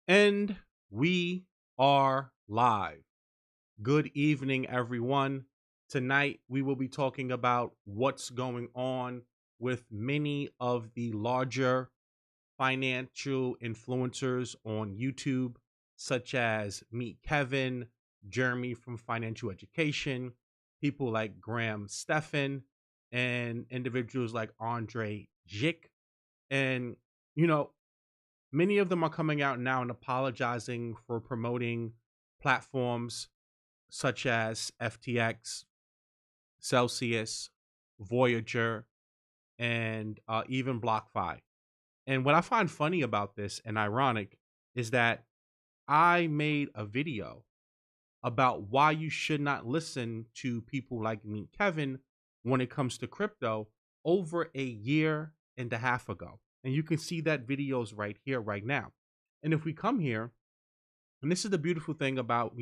And we are live. Good evening, everyone. Tonight, we will be talking about what's going on with many of the larger financial influencers on YouTube, such as Meet Kevin, Jeremy from Financial Education, people like Stephan, and individuals like Andre Zick. And, you know, many of them are coming out now and apologizing for promoting platforms such as FTX, Celsius, Voyager, and even BlockFi. And what I find funny about this and ironic is that I made a video about why you should not listen to people like me, Kevin, when it comes to crypto over a year and a half ago. And you can see that videos right here, right now. And if we come here, and this is the beautiful thing about,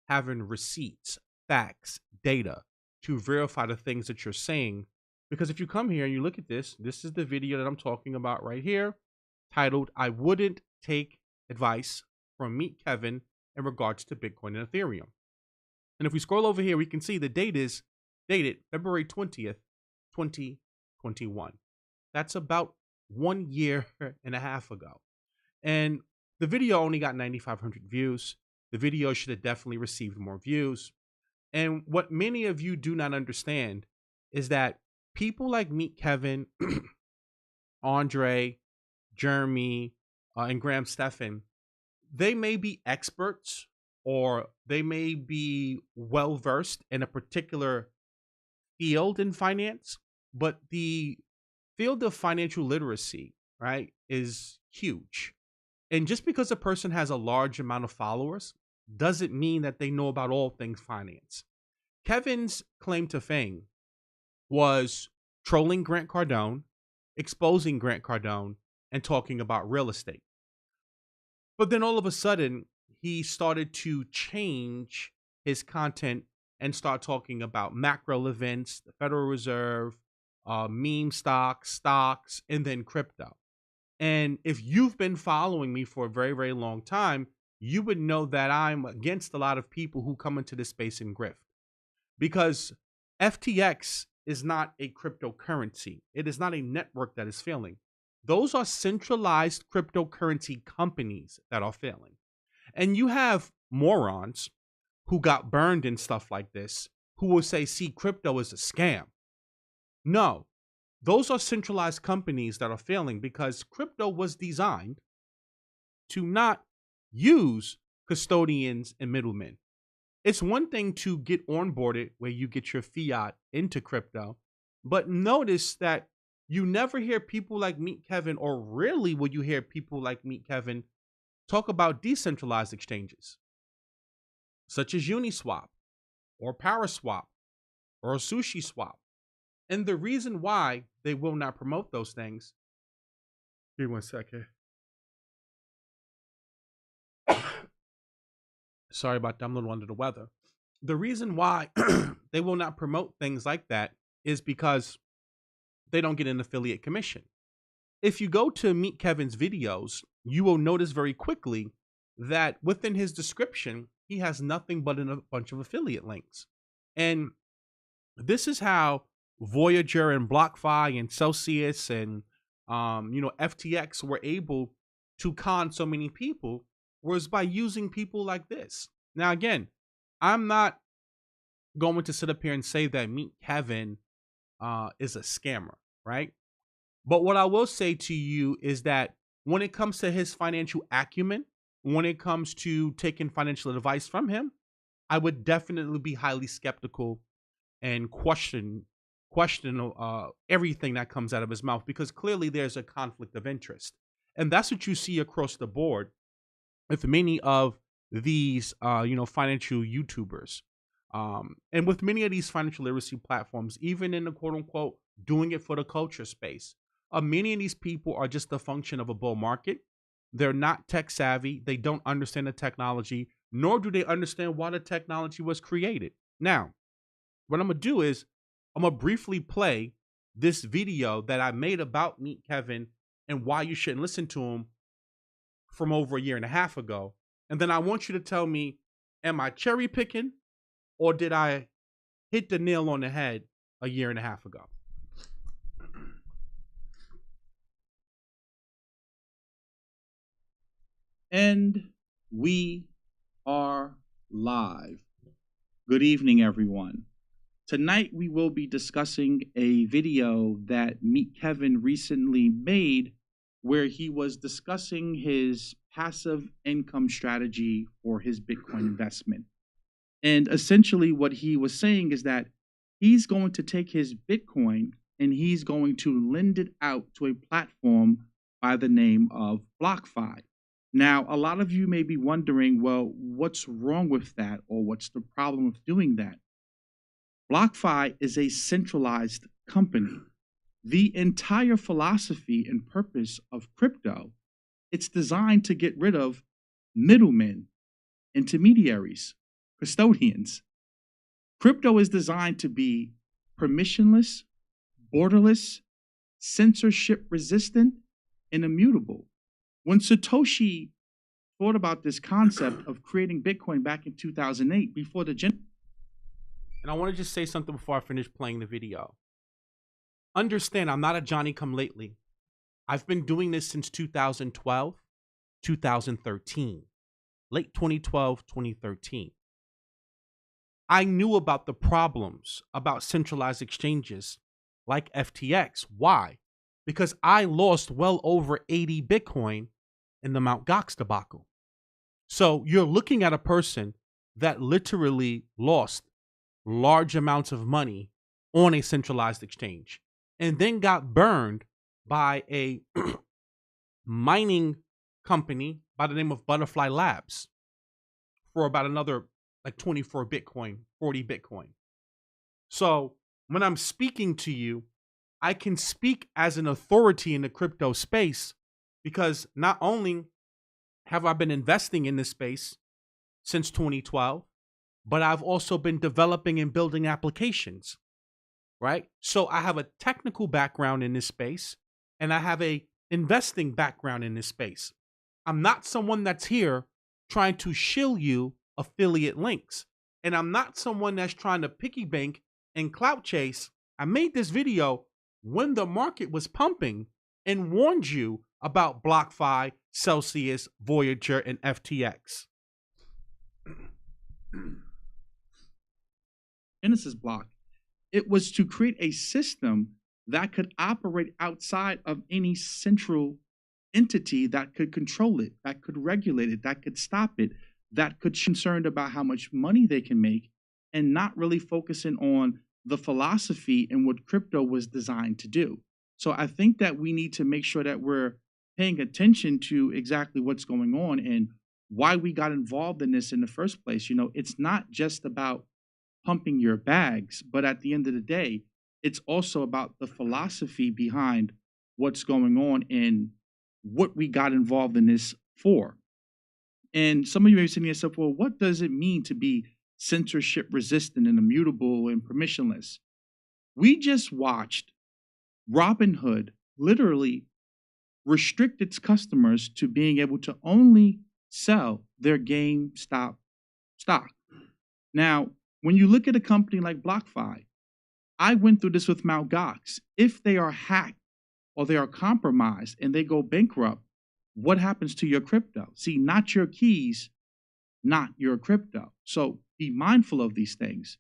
having receipts, facts, data to verify the things that you're saying. Because if you come here and you look at this is the video that I'm talking about right here, titled, I Wouldn't Take Advice from Meet Kevin in regards to Bitcoin and Ethereum. And if we scroll over here, we can see the date is dated February 20th, 2021. That's about 1 year and a half ago. And the video only got 9,500 views. The video should have definitely received more views. And what many of you do not understand is that people like Meet Kevin, Andre, Jeremy, and Stephan, they may be experts or they may be well versed in a particular field in finance, but the field of financial literacy, right, is huge. And just because a person has a large amount of followers doesn't mean that they know about all things finance. Kevin's claim to fame was trolling Grant Cardone, exposing Grant Cardone, and talking about real estate. But then all of a sudden, he started to change his content and start talking about macro events, the Federal Reserve, meme stocks, and then crypto. And if you've been following me for a very, very long time, you would know that I'm against a lot of people who come into this space and grift. Because FTX is not a cryptocurrency. It is not a network that is failing. Those are centralized cryptocurrency companies that are failing. And you have morons who got burned and stuff like this who will say, see, crypto is a scam. No, those are centralized companies that are failing because crypto was designed to not use custodians and middlemen. It's one thing to get onboarded where you get your fiat into crypto, but notice that you never hear people like Meet Kevin, or rarely will you hear people like Meet Kevin talk about decentralized exchanges, such as Uniswap or Paraswap or Sushi Swap. And the reason why they will not promote those things, give me 1 second. Sorry about that, I'm a little under the weather. The reason why they will not promote things like that is because they don't get an affiliate commission. If you go to Meet Kevin's videos, you will notice very quickly that within his description, he has nothing but a bunch of affiliate links. And this is how Voyager and BlockFi and Celsius and FTX were able to con so many people, was by using people like this. Now, again, I'm not going to sit up here and say that Meet Kevin is a scammer, right? But what I will say to you is that when it comes to his financial acumen, when it comes to taking financial advice from him, I would definitely be highly skeptical and question everything that comes out of his mouth, because clearly there's a conflict of interest. And that's what you see across the board with many of these, financial YouTubers. And with many of these financial literacy platforms, even in the quote unquote, doing it for the culture space, many of these people are just a function of a bull market. They're not tech savvy. They don't understand the technology, nor do they understand why the technology was created. Now, what I'm going to do is I'm going to briefly play this video that I made about Meet Kevin and why you shouldn't listen to him from over a year and a half ago. And then I want you to tell me, am I cherry picking or did I hit the nail on the head a year and a half ago? And we are live. Good evening, everyone. Tonight we will be discussing a video that Meet Kevin recently made where he was discussing his passive income strategy for his Bitcoin investment. And essentially what he was saying is that he's going to take his Bitcoin and he's going to lend it out to a platform by the name of BlockFi. Now, a lot of you may be wondering, well, what's wrong with that, or what's the problem with doing that? BlockFi is a centralized company. The entire philosophy and purpose of crypto, it's designed to get rid of middlemen, intermediaries, custodians. Crypto is designed to be permissionless, borderless, censorship resistant, and immutable. When Satoshi thought about this concept of creating Bitcoin back in 2008, before the And I want to just say something before I finish playing the video. Understand, I'm not a Johnny-come-lately. I've been doing this since 2012, 2013, late 2012, 2013. I knew about the problems about centralized exchanges like FTX. Why? Because I lost well over 80 Bitcoin in the Mt. Gox debacle. So you're looking at a person that literally lost large amounts of money on a centralized exchange and then got burned by a mining company by the name of Butterfly Labs for about another like 24 Bitcoin, 40 Bitcoin. So when I'm speaking to you, I can speak as an authority in the crypto space because not only have I been investing in this space since 2012, but I've also been developing and building applications, right? So I have a technical background in this space and I have a investing background in this space. I'm not someone that's here trying to shill you affiliate links. And I'm not someone that's trying to piggy bank and clout chase. I made this video when the market was pumping and warned you about BlockFi, Celsius, Voyager, and FTX. Genesis block, it was to create a system that could operate outside of any central entity that could control it, that could regulate it, that could stop it, that could be concerned about how much money they can make and not really focusing on the philosophy and what crypto was designed to do. So I think that we need to make sure that we're paying attention to exactly what's going on and why we got involved in this in the first place. You know, it's not just about pumping your bags, but at the end of the day, it's also about the philosophy behind what's going on and what we got involved in this for. And some of you may be saying to yourself, well, what does it mean to be censorship resistant and immutable and permissionless? We just watched Robinhood literally restrict its customers to being able to only sell their GameStop stock. Now, when you look at a company like BlockFi, I went through this with Mt. Gox. If they are hacked or they are compromised and they go bankrupt, what happens to your crypto? See, not your keys, not your crypto. So be mindful of these things.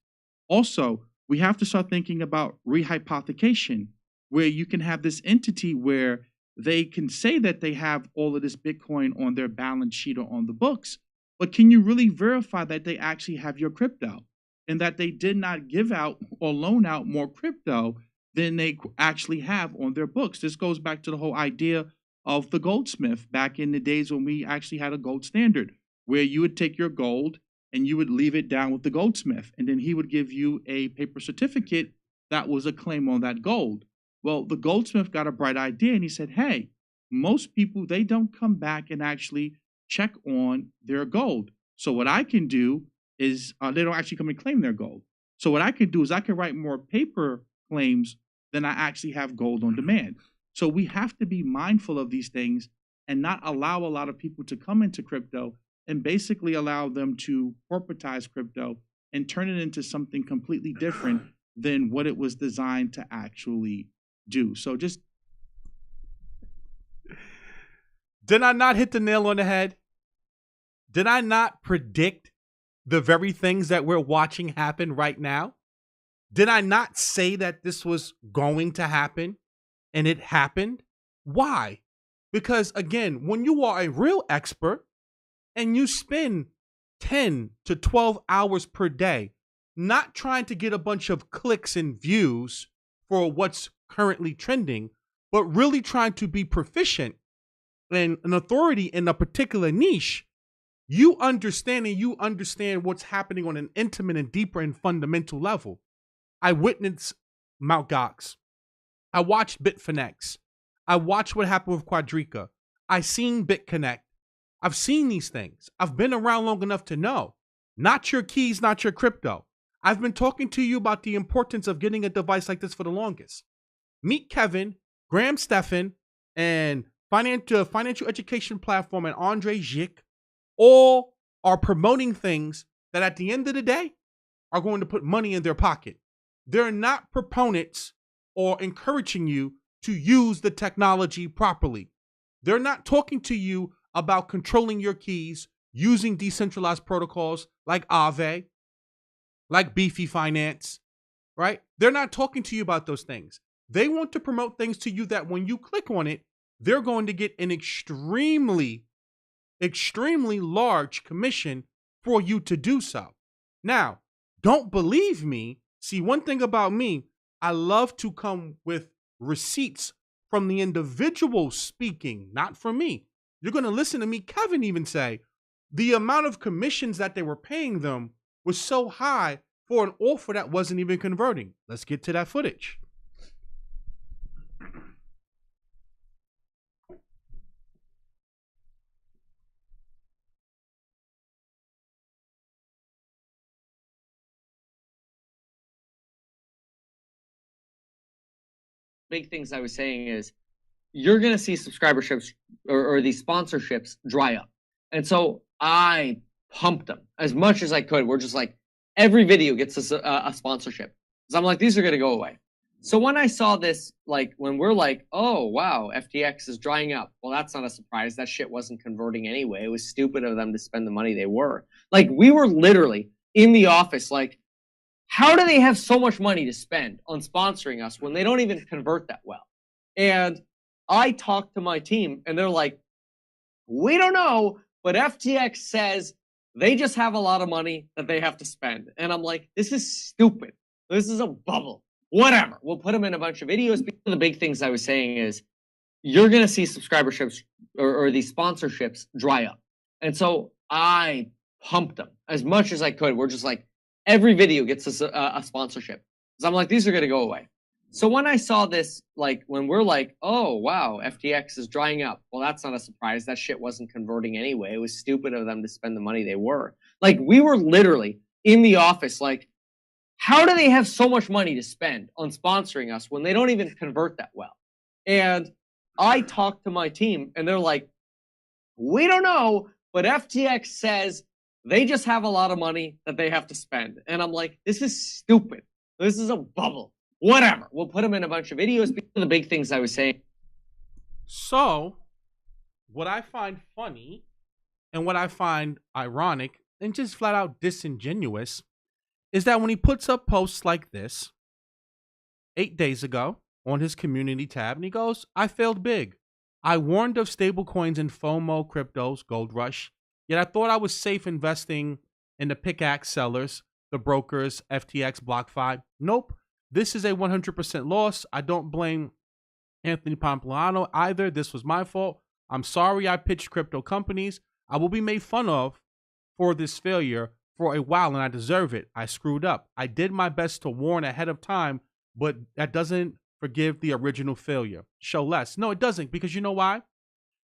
Also, we have to start thinking about rehypothecation, where you can have this entity where they can say that they have all of this Bitcoin on their balance sheet or on the books, but can you really verify that they actually have your crypto and that they did not give out or loan out more crypto than they actually have on their books? This goes back to the whole idea of the goldsmith back in the days when we actually had a gold standard, where you would take your gold and you would leave it down with the goldsmith, and then he would give you a paper certificate that was a claim on that gold. Well, the goldsmith got a bright idea and he said, hey, most people, they don't come back and actually check on their gold. So what I can do is they don't actually come and claim their gold. So what I can do is I can write more paper claims than I actually have gold on demand. So we have to be mindful of these things and not allow a lot of people to come into crypto and basically allow them to corporatize crypto and turn it into something completely different than what it was designed to actually do. So just Did I not hit the nail on the head? Did I not predict the very things that we're watching happen right now? Did I not say that this was going to happen and it happened? Why? Because again, when you are a real expert and you spend 10 to 12 hours per day not trying to get a bunch of clicks and views for what's currently trending, but really trying to be proficient and an authority in a particular niche, you understand what's happening on an intimate and deeper and fundamental level. I witnessed Mt. Gox. I watched Bitfinex. I watched what happened with Quadrica. I seen BitConnect. I've seen these things. I've been around long enough to know. Not your keys, not your crypto. I've been talking to you about the importance of getting a device like this for the longest. Meet Kevin, Graham Stephan, and financial education platform and Andre Zick all are promoting things that at the end of the day are going to put money in their pocket. They're not proponents or encouraging you to use the technology properly. They're not talking to you about controlling your keys using decentralized protocols like Aave, like Beefy Finance, right? They're not talking to you about those things. They want to promote things to you that when you click on it, they're going to get an extremely large commission for you to do so. Now, don't believe me. See, one thing about me, I love to come with receipts from the individual speaking, not from me. You're going to listen to me, Kevin, even say the amount of commissions that they were paying them was so high for an offer that wasn't even converting. Let's get to that footage. Big things I was saying is you're going to see subscriberships or these sponsorships dry up. And so I pumped them as much as I could. We're just like, every video gets a sponsorship. So I'm like, these are going to go away. So when I saw this, like when we're like, oh, wow, FTX is drying up. Well, that's not a surprise. That shit wasn't converting anyway. It was stupid of them to spend the money they were. Like we were literally in the office like, how do they have so much money to spend on sponsoring us when they don't even convert that well? And I talked to my team and they're like, we don't know, but FTX says they just have a lot of money that they have to spend. And I'm like, this is stupid. This is a bubble. Whatever. We'll put them in a bunch of videos. One of the big things I was saying is you're going to see subscriberships or these sponsorships dry up. And so I pumped them as much as I could. We're just like, every video gets a sponsorship. So I'm like, these are going to go away. So when I saw this, like when we're like, oh, wow, FTX is drying up. Well, that's not a surprise. That shit wasn't converting anyway. It was stupid of them to spend the money they were. Like we were literally in the office like, how do they have so much money to spend on sponsoring us when they don't even convert that well? And I talked to my team and they're like, we don't know, but FTX says they just have a lot of money that they have to spend. And I'm like, this is stupid. This is a bubble. Whatever. We'll put them in a bunch of videos. One of the big things I was saying. So, what I find funny and what I find ironic and just flat out disingenuous is that when he puts up posts like this 8 days ago on his community tab and he goes, I failed big. I warned of stablecoins and FOMO cryptos, Gold Rush, yet I thought I was safe investing in the pickaxe sellers, the brokers, FTX, BlockFi. Nope. This is a 100% loss. I don't blame Anthony Pompliano either. This was my fault. I'm sorry I pitched crypto companies. I will be made fun of for this failure for a while, and I deserve it. I screwed up. I did my best to warn ahead of time, but that doesn't forgive the original failure. Show less. No, it doesn't, because you know why?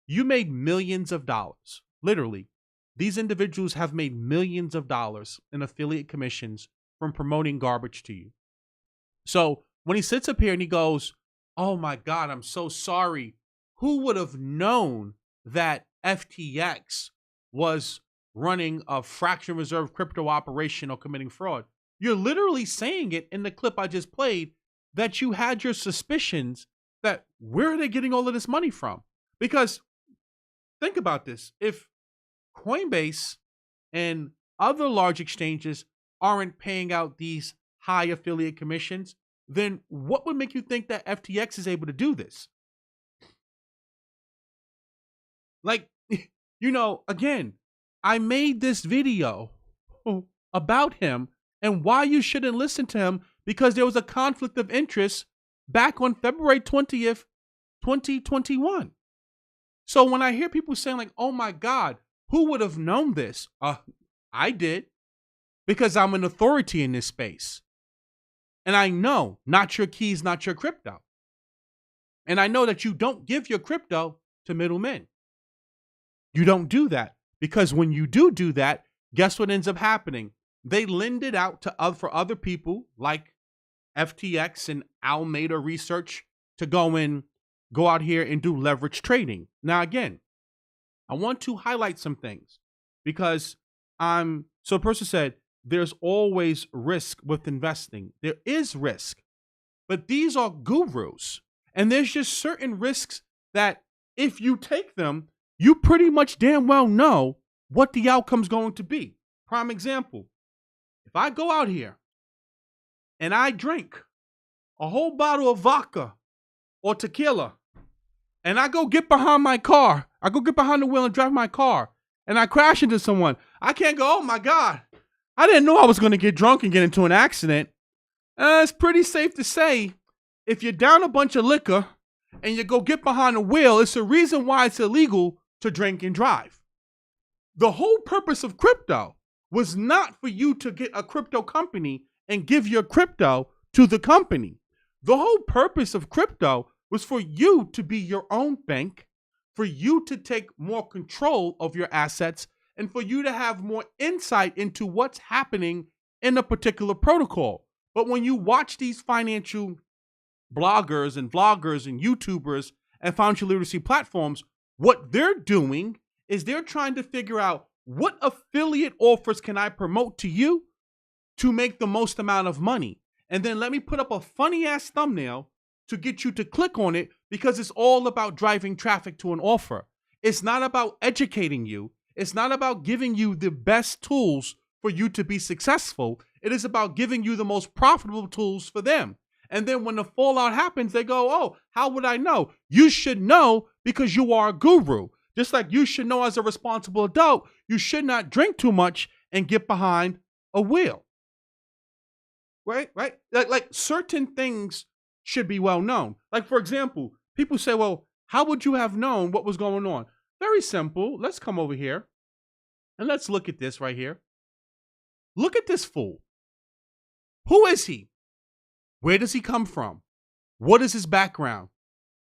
You made millions of dollars. Literally. These individuals have made millions of dollars in affiliate commissions from promoting garbage to you. So when he sits up here and he goes, oh my God, I'm so sorry. Who would have known that FTX was running a fraction reserve crypto operation or committing fraud. You're literally saying it in the clip I just played that you had your suspicions that where are they getting all of this money from? Because think about this. If Coinbase and other large exchanges aren't paying out these high affiliate commissions, then what would make you think that FTX is able to do this? Like, again, I made this video about him and why you shouldn't listen to him because there was a conflict of interest back on February 20th, 2021. So when I hear people saying like, oh my God, who would have known this? I did, because I'm an authority in this space. And I know not your keys, not your crypto. And I know that you don't give your crypto to middlemen. You don't do that, because when you do that, guess what ends up happening? They lend it out for other people like FTX and Alameda Research to go out here and do leverage trading. Now, again, I want to highlight some things because so a person said, there's always risk with investing. There is risk, but these are gurus. And there's just certain risks that if you take them, you pretty much damn well know what the outcome's going to be. Prime example, if I go out here and I drink a whole bottle of vodka or tequila and I go get behind my car, I go get behind the wheel and drive my car and I crash into someone, I can't go, oh my God, I didn't know I was going to get drunk and get into an accident. It's pretty safe to say, if you're down a bunch of liquor and you go get behind the wheel, it's a reason why it's illegal to drink and drive. The whole purpose of crypto was not for you to get a crypto company and give your crypto to the company. The whole purpose of crypto was for you to be your own bank, for you to take more control of your assets, and for you to have more insight into what's happening in a particular protocol. But when you watch these financial bloggers and vloggers and YouTubers and financial literacy platforms, what they're doing is they're trying to figure out what affiliate offers can I promote to you to make the most amount of money. And then let me put up a funny ass thumbnail to get you to click on it, because it's all about driving traffic to an offer. It's not about educating you. It's not about giving you the best tools for you to be successful. It is about giving you the most profitable tools for them. And then when the fallout happens, they go, oh, how would I know? You should know because you are a guru. Just like you should know as a responsible adult, you should not drink too much and get behind a wheel. Right? Like certain things should be well known. Like, for example, people say, well, how would you have known what was going on? Very simple. Let's come over here and let's look at this right here. Look at this fool. Who is he? Where does he come from? What is his background?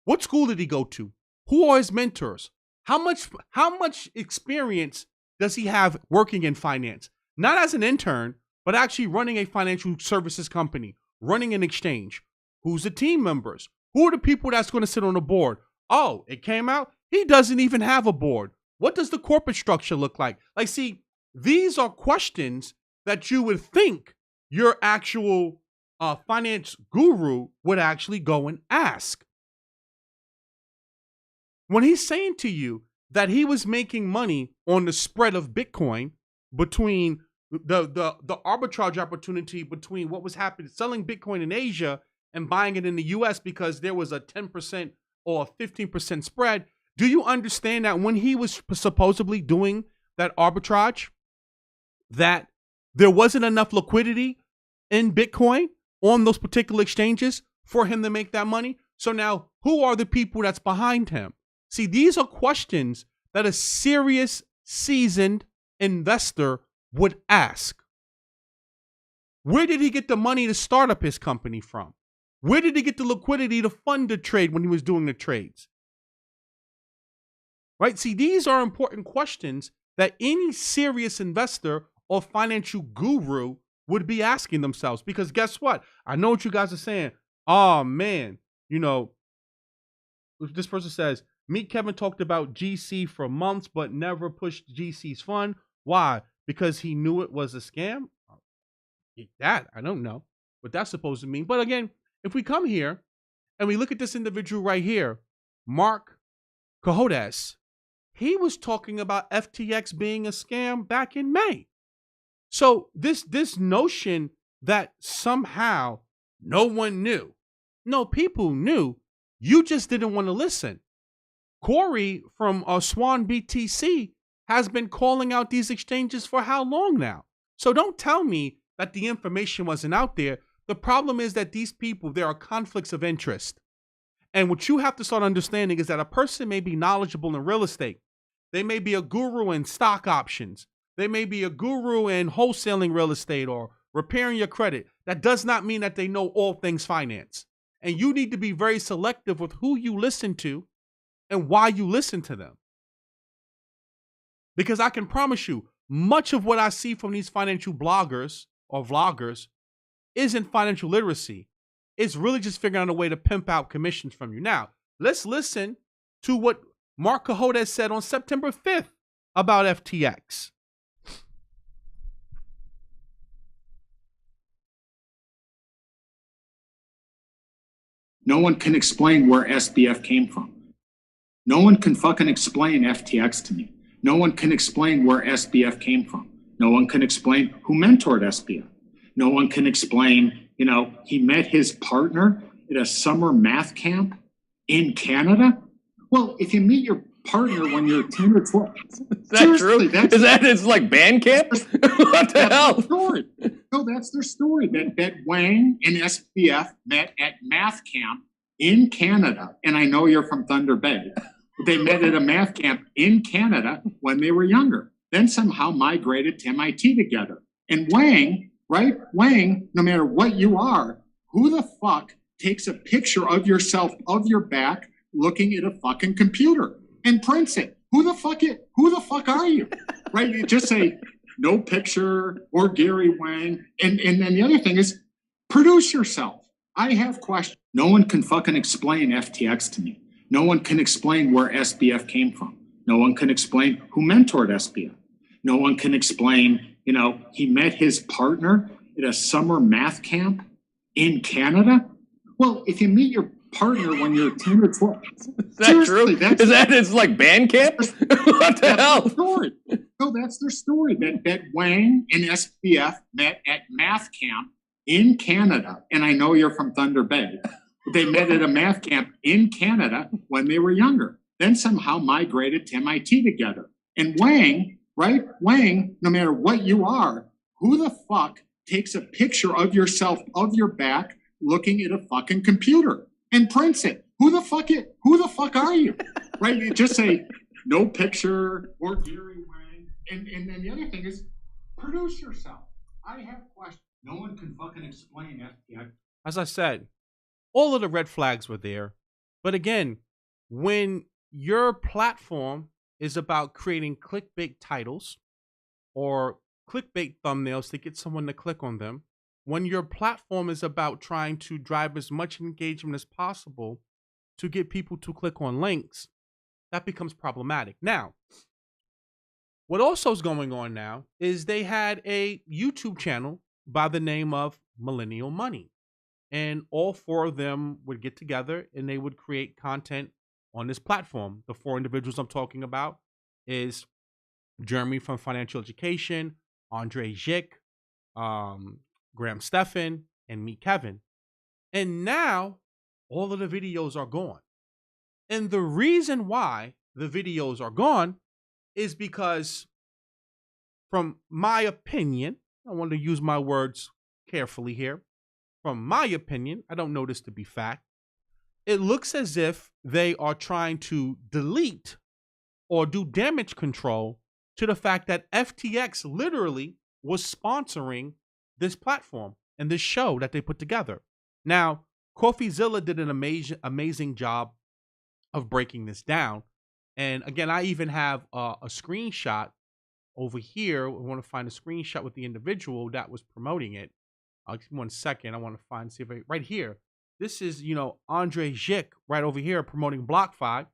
What school did he go to? Who are his mentors? How much experience does he have working in finance? Not as an intern, but actually running a financial services company, running an exchange. Who's the team members? Who are the people that's going to sit on the board? Oh, it came out, he doesn't even have a board. What does the corporate structure look like? Like, see, these are questions that you would think your actual finance guru would actually go and ask. When he's saying to you that he was making money on the spread of Bitcoin between the arbitrage opportunity between what was happening, selling Bitcoin in Asia and buying it in the US because there was a 10% or a 15% spread, do you understand that when he was supposedly doing that arbitrage, that there wasn't enough liquidity in Bitcoin on those particular exchanges for him to make that money? So now, who are the people that's behind him? See, these are questions that a serious, seasoned investor would ask. Where did he get the money to start up his company from? Where did he get the liquidity to fund the trade when he was doing the trades? Right? See, these are important questions that any serious investor or financial guru would be asking themselves. Because guess what? I know what you guys are saying. Oh, man, this person says, Meet Kevin talked about GC for months, but never pushed GC's fund. Why? Because he knew it was a scam? That, I don't know what that's supposed to mean. But again, if we come here and we look at this individual right here, Mark Cohodes, he was talking about FTX being a scam back in May. So this notion that somehow no one knew. No, people knew. You just didn't want to listen. Corey from Swan BTC has been calling out these exchanges for how long now? So don't tell me that the information wasn't out there. The problem is that these people, there are conflicts of interest. And what you have to start understanding is that a person may be knowledgeable in real estate. They may be a guru in stock options. They may be a guru in wholesaling real estate or repairing your credit. That does not mean that they know all things finance. And you need to be very selective with who you listen to and why you listen to them. Because I can promise you, much of what I see from these financial bloggers or vloggers isn't financial literacy. It's really just figuring out a way to pimp out commissions from you. Now, let's listen to what Mark Cohodes said on September 5th about FTX. No one can explain where SBF came from. No one can fucking explain FTX to me. No one can explain where SBF came from. No one can explain who mentored SBF. No one can explain, he met his partner at a summer math camp in Canada. Well, if you meet your partner when you're 10 or 12. Is that true? It's like band camp? What the hell? Their story. No, that's their story. That Wang and SBF met at math camp in Canada. And I know you're from Thunder Bay. They met at a math camp in Canada when they were younger. Then somehow migrated to MIT together. And Wang, right? Wang, no matter what you are, who the fuck takes a picture of yourself, of your back, looking at a fucking computer and prints it? Who the fuck are you? Right? You just say no picture or Gary Wang. And then the other thing is produce yourself. I have questions. No one can fucking explain FTX to me. No one can explain where SBF came from. No one can explain who mentored SBF. No one can explain, he met his partner at a summer math camp in Canada. Well, if you meet your partner when you're 10 or 12. Is that true? It's like band camp? What the hell? Their story. No, that's their story. That Wang and SBF met at math camp in Canada. And I know you're from Thunder Bay. They met at a math camp in Canada when they were younger. Then somehow migrated to MIT together. And Wang, right? Wang, no matter what you are, who the fuck takes a picture of yourself, of your back, looking at a fucking computer and prints it? Who the fuck are you? Right? You just say no picture or Gary Wang. And then the other thing is produce yourself. I have questions. No one can fucking explain FTX. As I said, all of the red flags were there. But again, when your platform is about creating clickbait titles or clickbait thumbnails to get someone to click on them, when your platform is about trying to drive as much engagement as possible to get people to click on links, that becomes problematic. Now, what also is going on now is they had a YouTube channel by the name of Millennial Money. And all four of them would get together and they would create content on this platform. The four individuals I'm talking about is Jeremy from Financial Education, Andre Zick, Graham Stephan, and me, Kevin. And now all of the videos are gone. And the reason why the videos are gone is because, from my opinion, I want to use my words carefully here. From my opinion, I don't know this to be fact, it looks as if they are trying to delete or do damage control to the fact that FTX literally was sponsoring this platform and this show that they put together. Now, CoffeeZilla did an amazing job of breaking this down. And again, I even have a screenshot over here. I want to find a screenshot with the individual that was promoting it. Give me 1 second. I want to see if right here. This is, Andre Zick right over here promoting BlockFi.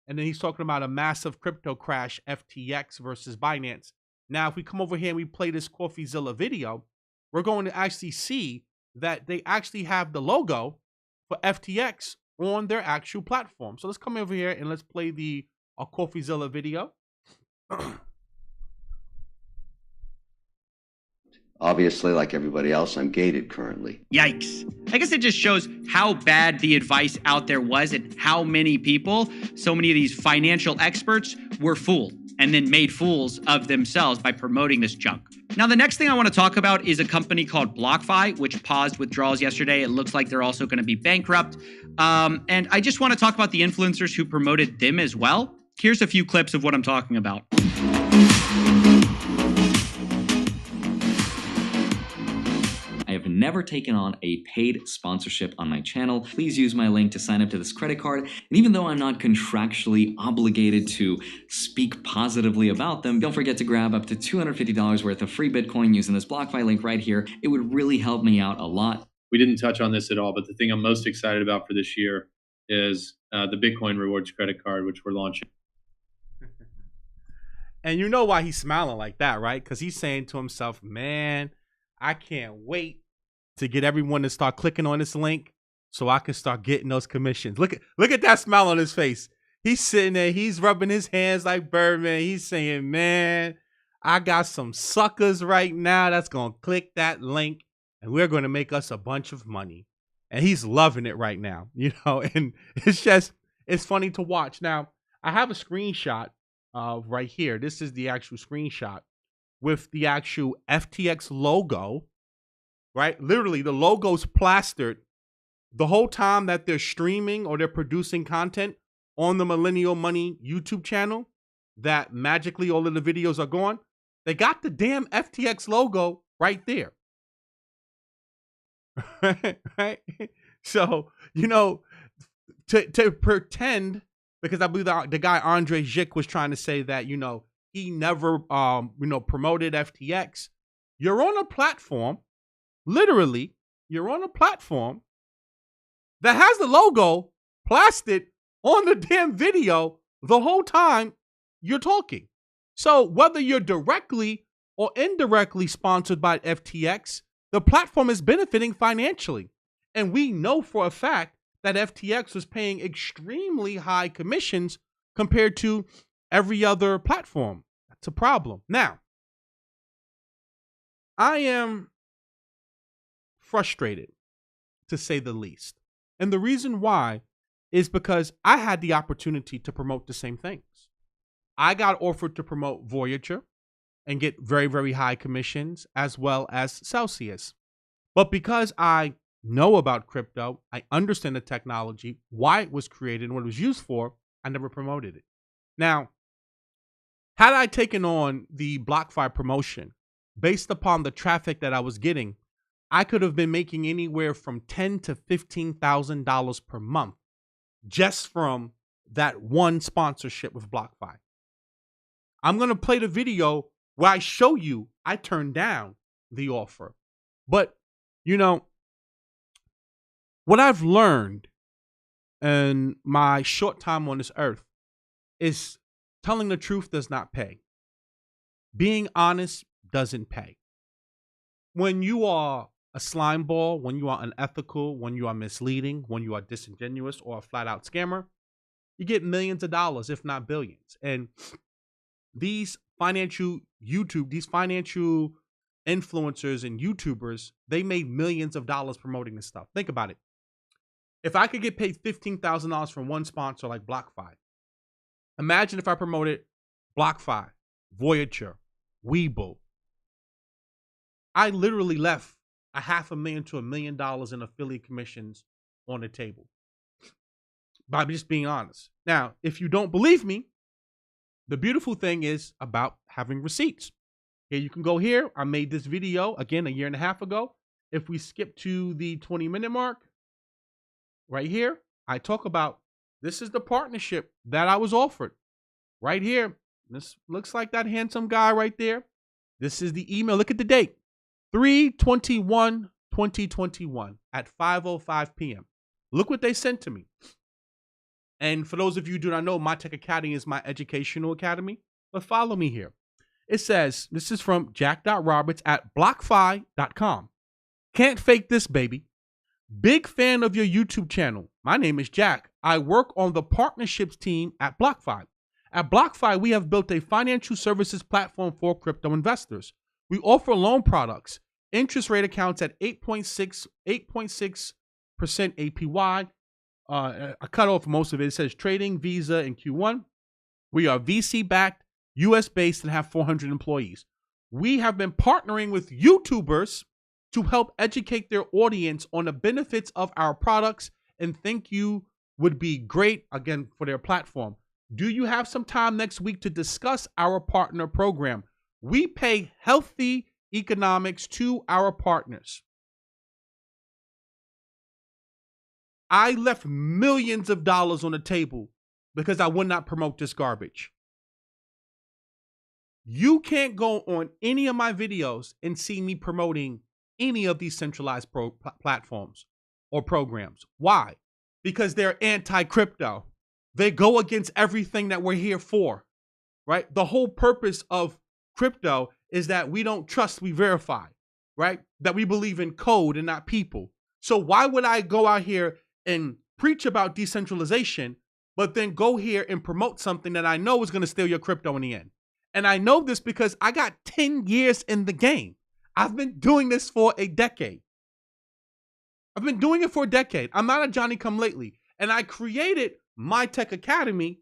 And then he's talking about a massive crypto crash, FTX versus Binance. Now, if we come over here and we play this CoffeeZilla video, we're going to actually see that they actually have the logo for FTX on their actual platform. So let's come over here and let's play the CoffeeZilla video. Obviously, like everybody else, I'm gated currently. Yikes. I guess it just shows how bad the advice out there was and how many people, so many of these financial experts, were fooled and then made fools of themselves by promoting this junk. Now, the next thing I want to talk about is a company called BlockFi, which paused withdrawals yesterday. It looks like they're also going to be bankrupt. And I just want to talk about the influencers who promoted them as well. Here's a few clips of what I'm talking about. I have never taken on a paid sponsorship on my channel. Please use my link to sign up to this credit card. And even though I'm not contractually obligated to speak positively about them, don't forget to grab up to $250 worth of free Bitcoin using this BlockFi link right here. It would really help me out a lot. We didn't touch on this at all, but the thing I'm most excited about for this year is the Bitcoin rewards credit card, which we're launching. And you know why he's smiling like that, right? Because he's saying to himself, man, I can't wait to get everyone to start clicking on this link so I can start getting those commissions. Look at that smile on his face. He's sitting there, he's rubbing his hands like Birdman. He's saying, man, I got some suckers right now that's going to click that link and we're going to make us a bunch of money. And he's loving it right now, you know, and it's funny to watch. Now, I have a screenshot of right here. This is the actual screenshot with the actual FTX logo, right? Literally, the logo's plastered the whole time that they're streaming or they're producing content on the Millennial Money YouTube channel that magically all of the videos are gone. They got the damn FTX logo right there. Right? So, you know, to pretend, because I believe the guy Andre Zick was trying to say that, you know, he never, promoted FTX. You're on a platform, literally, you're on a platform that has the logo plastered on the damn video the whole time you're talking. So whether you're directly or indirectly sponsored by FTX, the platform is benefiting financially. And we know for a fact that FTX was paying extremely high commissions compared to every other platform. That's a problem. Now, I am frustrated, to say the least. And the reason why is because I had the opportunity to promote the same things. I got offered to promote Voyager and get very, very high commissions, as well as Celsius. But because I know about crypto, I understand the technology, why it was created and what it was used for, I never promoted it. Now, had I taken on the BlockFi promotion based upon the traffic that I was getting, I could have been making anywhere from $10,000 to $15,000 per month just from that one sponsorship with BlockFi. I'm going to play the video where I show you I turned down the offer. But, you know, what I've learned in my short time on this earth is telling the truth does not pay. Being honest doesn't pay. When you are a slime ball, when you are unethical, when you are misleading, when you are disingenuous or a flat out scammer, you get millions of dollars, if not billions. And these financial influencers and YouTubers, they made millions of dollars promoting this stuff. Think about it. If I could get paid $15,000 from one sponsor like BlockFi, imagine if I promoted BlockFi, Voyager, Webull. I literally left $500,000 to $1 million in affiliate commissions on the table by just being honest. Now, if you don't believe me, the beautiful thing is about having receipts. Here, you can go here. I made this video, again, 1.5 years ago. If we skip to the 20-minute mark, right here, I talk about this is the partnership that I was offered. Right here, this looks like that handsome guy right there. This is the email. Look at the date. 3/21/2021 at 5:05 p.m. Look what they sent to me. And for those of you who do not know, My Tech Academy is my educational academy. But follow me here. It says, this is from jack.roberts at blockfi.com. Can't fake this, baby. Big fan of your YouTube channel. My name is Jack. I work on the partnerships team at BlockFi. At BlockFi, we have built a financial services platform for crypto investors. We offer loan products, interest rate accounts at 8.6% APY. I cut off most of it. It says trading, Visa, and Q1. We are VC-backed, US-based, and have 400 employees. We have been partnering with YouTubers to help educate their audience on the benefits of our products and think you would be great, again, for their platform. Do you have some time next week to discuss our partner program? We pay healthy economics to our partners. I left millions of dollars on the table because I would not promote this garbage. You can't go on any of my videos and see me promoting any of these centralized platforms or programs. Why? Because they're anti-crypto. They go against everything that we're here for, right? The whole purpose of crypto is that we don't trust, we verify, right? That we believe in code and not people. So why would I go out here and preach about decentralization, but then go here and promote something that I know is going to steal your crypto in the end? And I know this because I got 10 years in the game. I've been doing this for a decade. I've been doing it for a decade. I'm not a Johnny-come-lately. And I created My Tech Academy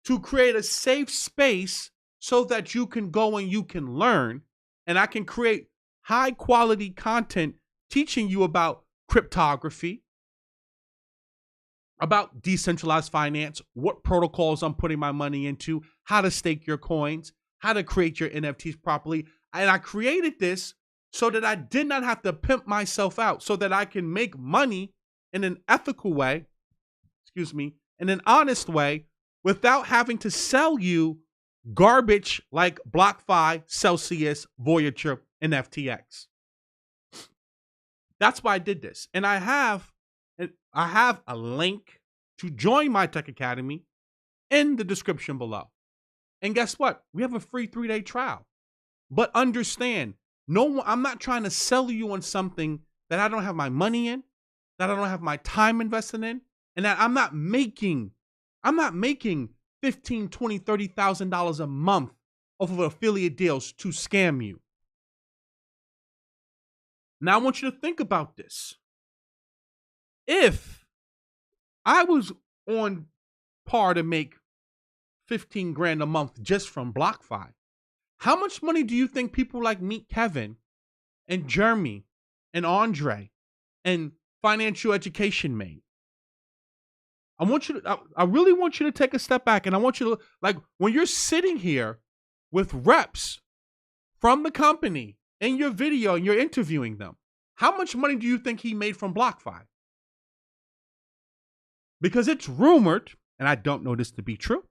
to create a safe space so that you can go and you can learn. And I can create high-quality content teaching you about cryptography, about decentralized finance, what protocols I'm putting my money into, how to stake your coins, how to create your NFTs properly. And I created this so that I did not have to pimp myself out, so that I can make money in an ethical way, in an honest way, without having to sell you garbage like BlockFi, Celsius, Voyager, and FTX. That's why I did this. And I have a link to join My Tech Academy in the description below. And guess what? We have a free 3-day trial. But understand, I'm not trying to sell you on something that I don't have my money in, that I don't have my time invested in, and that I'm not making $15,000, $20,000, $30,000 a month off of affiliate deals to scam you. Now I want you to think about this. If I was on par to make 15 grand a month just from BlockFi, how much money do you think people like Meet Kevin and Jeremy and Andre and Financial Education made? I really want you to take a step back, and I want you to, like, when you're sitting here with reps from the company in your video and you're interviewing them, how much money do you think he made from BlockFi? Because it's rumored, and I don't know this to be true,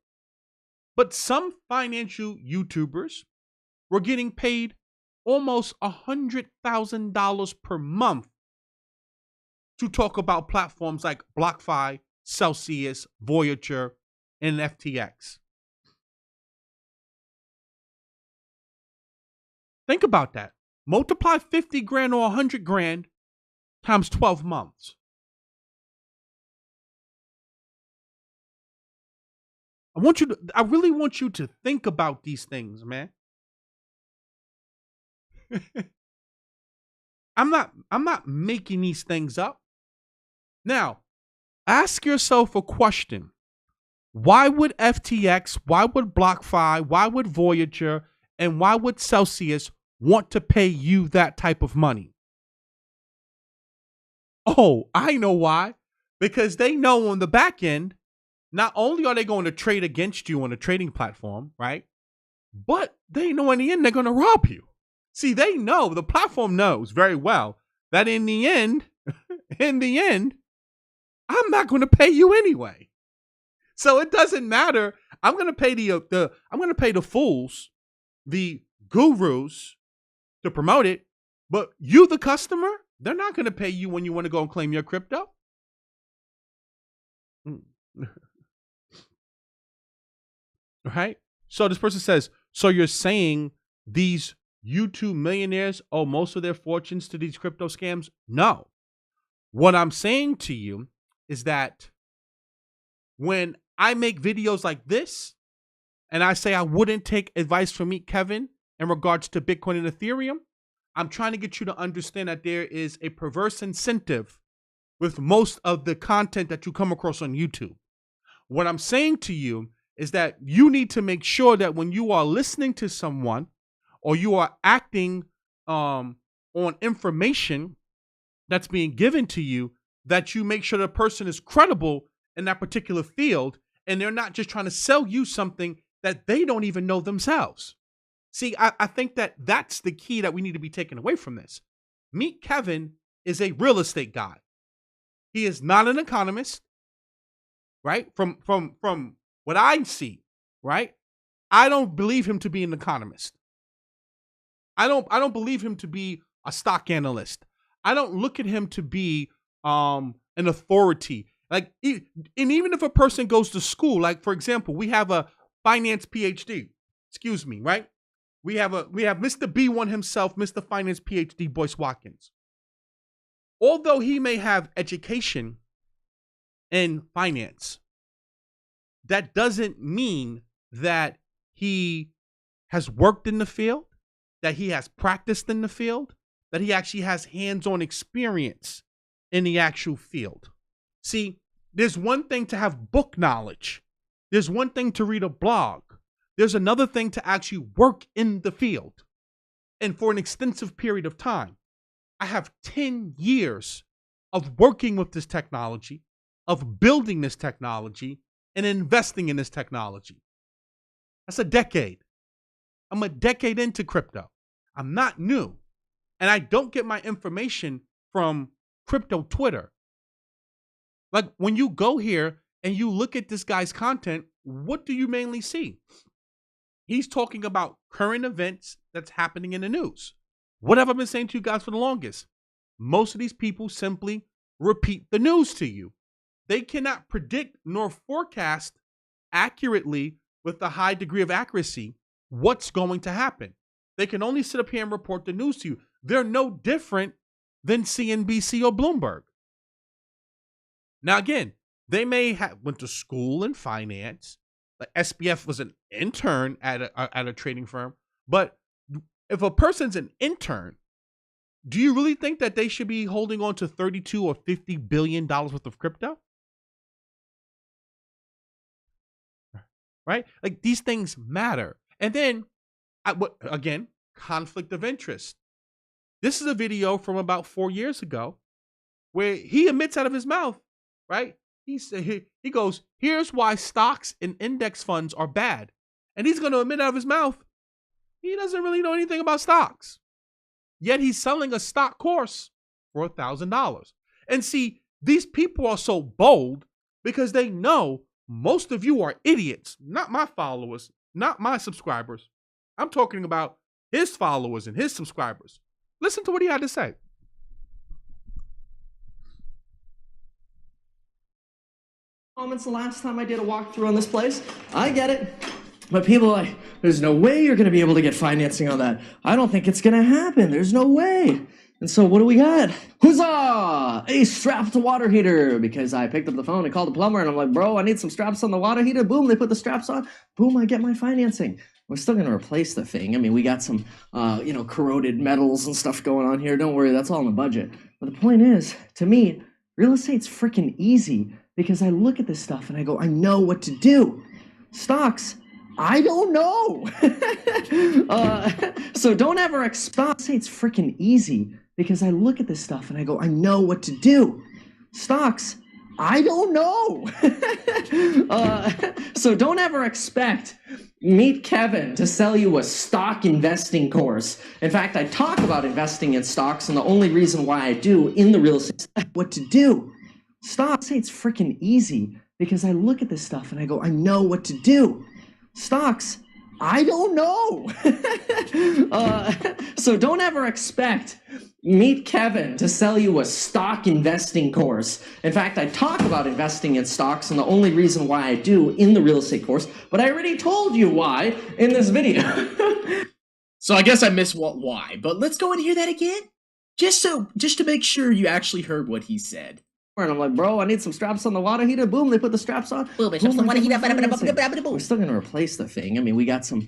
but some financial YouTubers were getting paid almost $100,000 per month to talk about platforms like BlockFi, Celsius, Voyager, and FTX. Think about that. Multiply 50 grand or 100 grand times 12 months. I really want you to think about these things, man. I'm not making these things up. Now, ask yourself a question. Why would FTX, why would BlockFi, why would Voyager, and why would Celsius want to pay you that type of money? Oh, I know why. Because they know on the back end, not only are they going to trade against you on a trading platform, right? But they know in the end they're going to rob you. See, they know, the platform knows very well that in the end, I'm not going to pay you anyway. So it doesn't matter. I'm going to pay the fools, the gurus, to promote it, but you, the customer, they're not going to pay you when you want to go and claim your crypto. right? So this person says, so you're saying these YouTube millionaires owe most of their fortunes to these crypto scams? No. What I'm saying to you is that when I make videos like this and I say I wouldn't take advice from Meet Kevin in regards to Bitcoin and Ethereum, I'm trying to get you to understand that there is a perverse incentive with most of the content that you come across on YouTube. What I'm saying to you is that you need to make sure that when you are listening to someone or you are acting on information that's being given to you, that you make sure the person is credible in that particular field and they're not just trying to sell you something that they don't even know themselves. See, I think that that's the key that we need to be taken away from this. Meet Kevin is a real estate guy. He is not an economist, right? From what I see, right? I don't believe him to be an economist. I don't believe him to be a stock analyst. I don't look at him to be an authority. Like, and even if a person goes to school, like for example, we have a finance PhD. Excuse me, right? We have Mr. B1 himself, Mr. Finance PhD, Boyce Watkins. Although he may have education in finance, that doesn't mean that he has worked in the field, that he has practiced in the field, that he actually has hands-on experience in the actual field. See, there's one thing to have book knowledge. There's one thing to read a blog. There's another thing to actually work in the field and for an extensive period of time. I have 10 years of working with this technology, of building this technology, and investing in this technology. That's a decade. I'm a decade into crypto. I'm not new. And I don't get my information from crypto Twitter. Like when you go here and you look at this guy's content, what do you mainly see? He's talking about current events that's happening in the news. What have I been saying to you guys for the longest? Most of these people simply repeat the news to you. They cannot predict nor forecast accurately with a high degree of accuracy what's going to happen. They can only sit up here and report the news to you. They're no different than CNBC or Bloomberg. Now, again, they may have went to school in finance. Like SBF was an intern at a trading firm. But if a person's an intern, do you really think that they should be holding on to $32 or $50 billion worth of crypto? Right? Like these things matter. And then, again, conflict of interest. This is a video from about 4 years ago where he admits out of his mouth, right? He goes, here's why stocks and index funds are bad. And he's going to admit out of his mouth, he doesn't really know anything about stocks. Yet he's selling a stock course for $1,000. And see, these people are so bold because they know most of you are idiots, not my followers, not my subscribers. I'm talking about his followers and his subscribers. Listen to what he had to say. Moments the last time I did a walkthrough on this place. I get it. But people are like, there's no way you're going to be able to get financing on that. I don't think it's going to happen. There's no way. And so what do we got? Huzzah! A strapped water heater. Because I picked up the phone and called the plumber and I'm like, bro, I need some straps on the water heater. Boom, they put the straps on. Boom, I get my financing. We're still going to replace the thing. I mean, we got some, corroded metals and stuff going on here. Don't worry, that's all in the budget. But the point is, to me, real estate's freaking easy because I look at this stuff and I go, I know what to do. Stocks, I don't know. So don't ever expect, say it's freaking easy because I look at this stuff and I go, I know what to do. Stocks, I don't know. So don't ever expect Meet Kevin to sell you a stock investing course. In fact, I talk about investing in stocks, and the only reason why I do in the real estate, what to do. Stocks, say it's freaking easy because I look at this stuff and I go, I know what to do. Stocks, I don't know. So don't ever expect Meet Kevin to sell you a stock investing course. In fact, I talk about investing in stocks, and the only reason why I do in the real estate course, but I already told you why in this video. So I guess I missed why, but let's go and hear that again. Just to make sure you actually heard what he said. And I'm like, bro, I need some straps on the water heater. Boom, they put the straps on. Boom, straps on the water heater. We're still gonna replace the thing. I mean, we got some,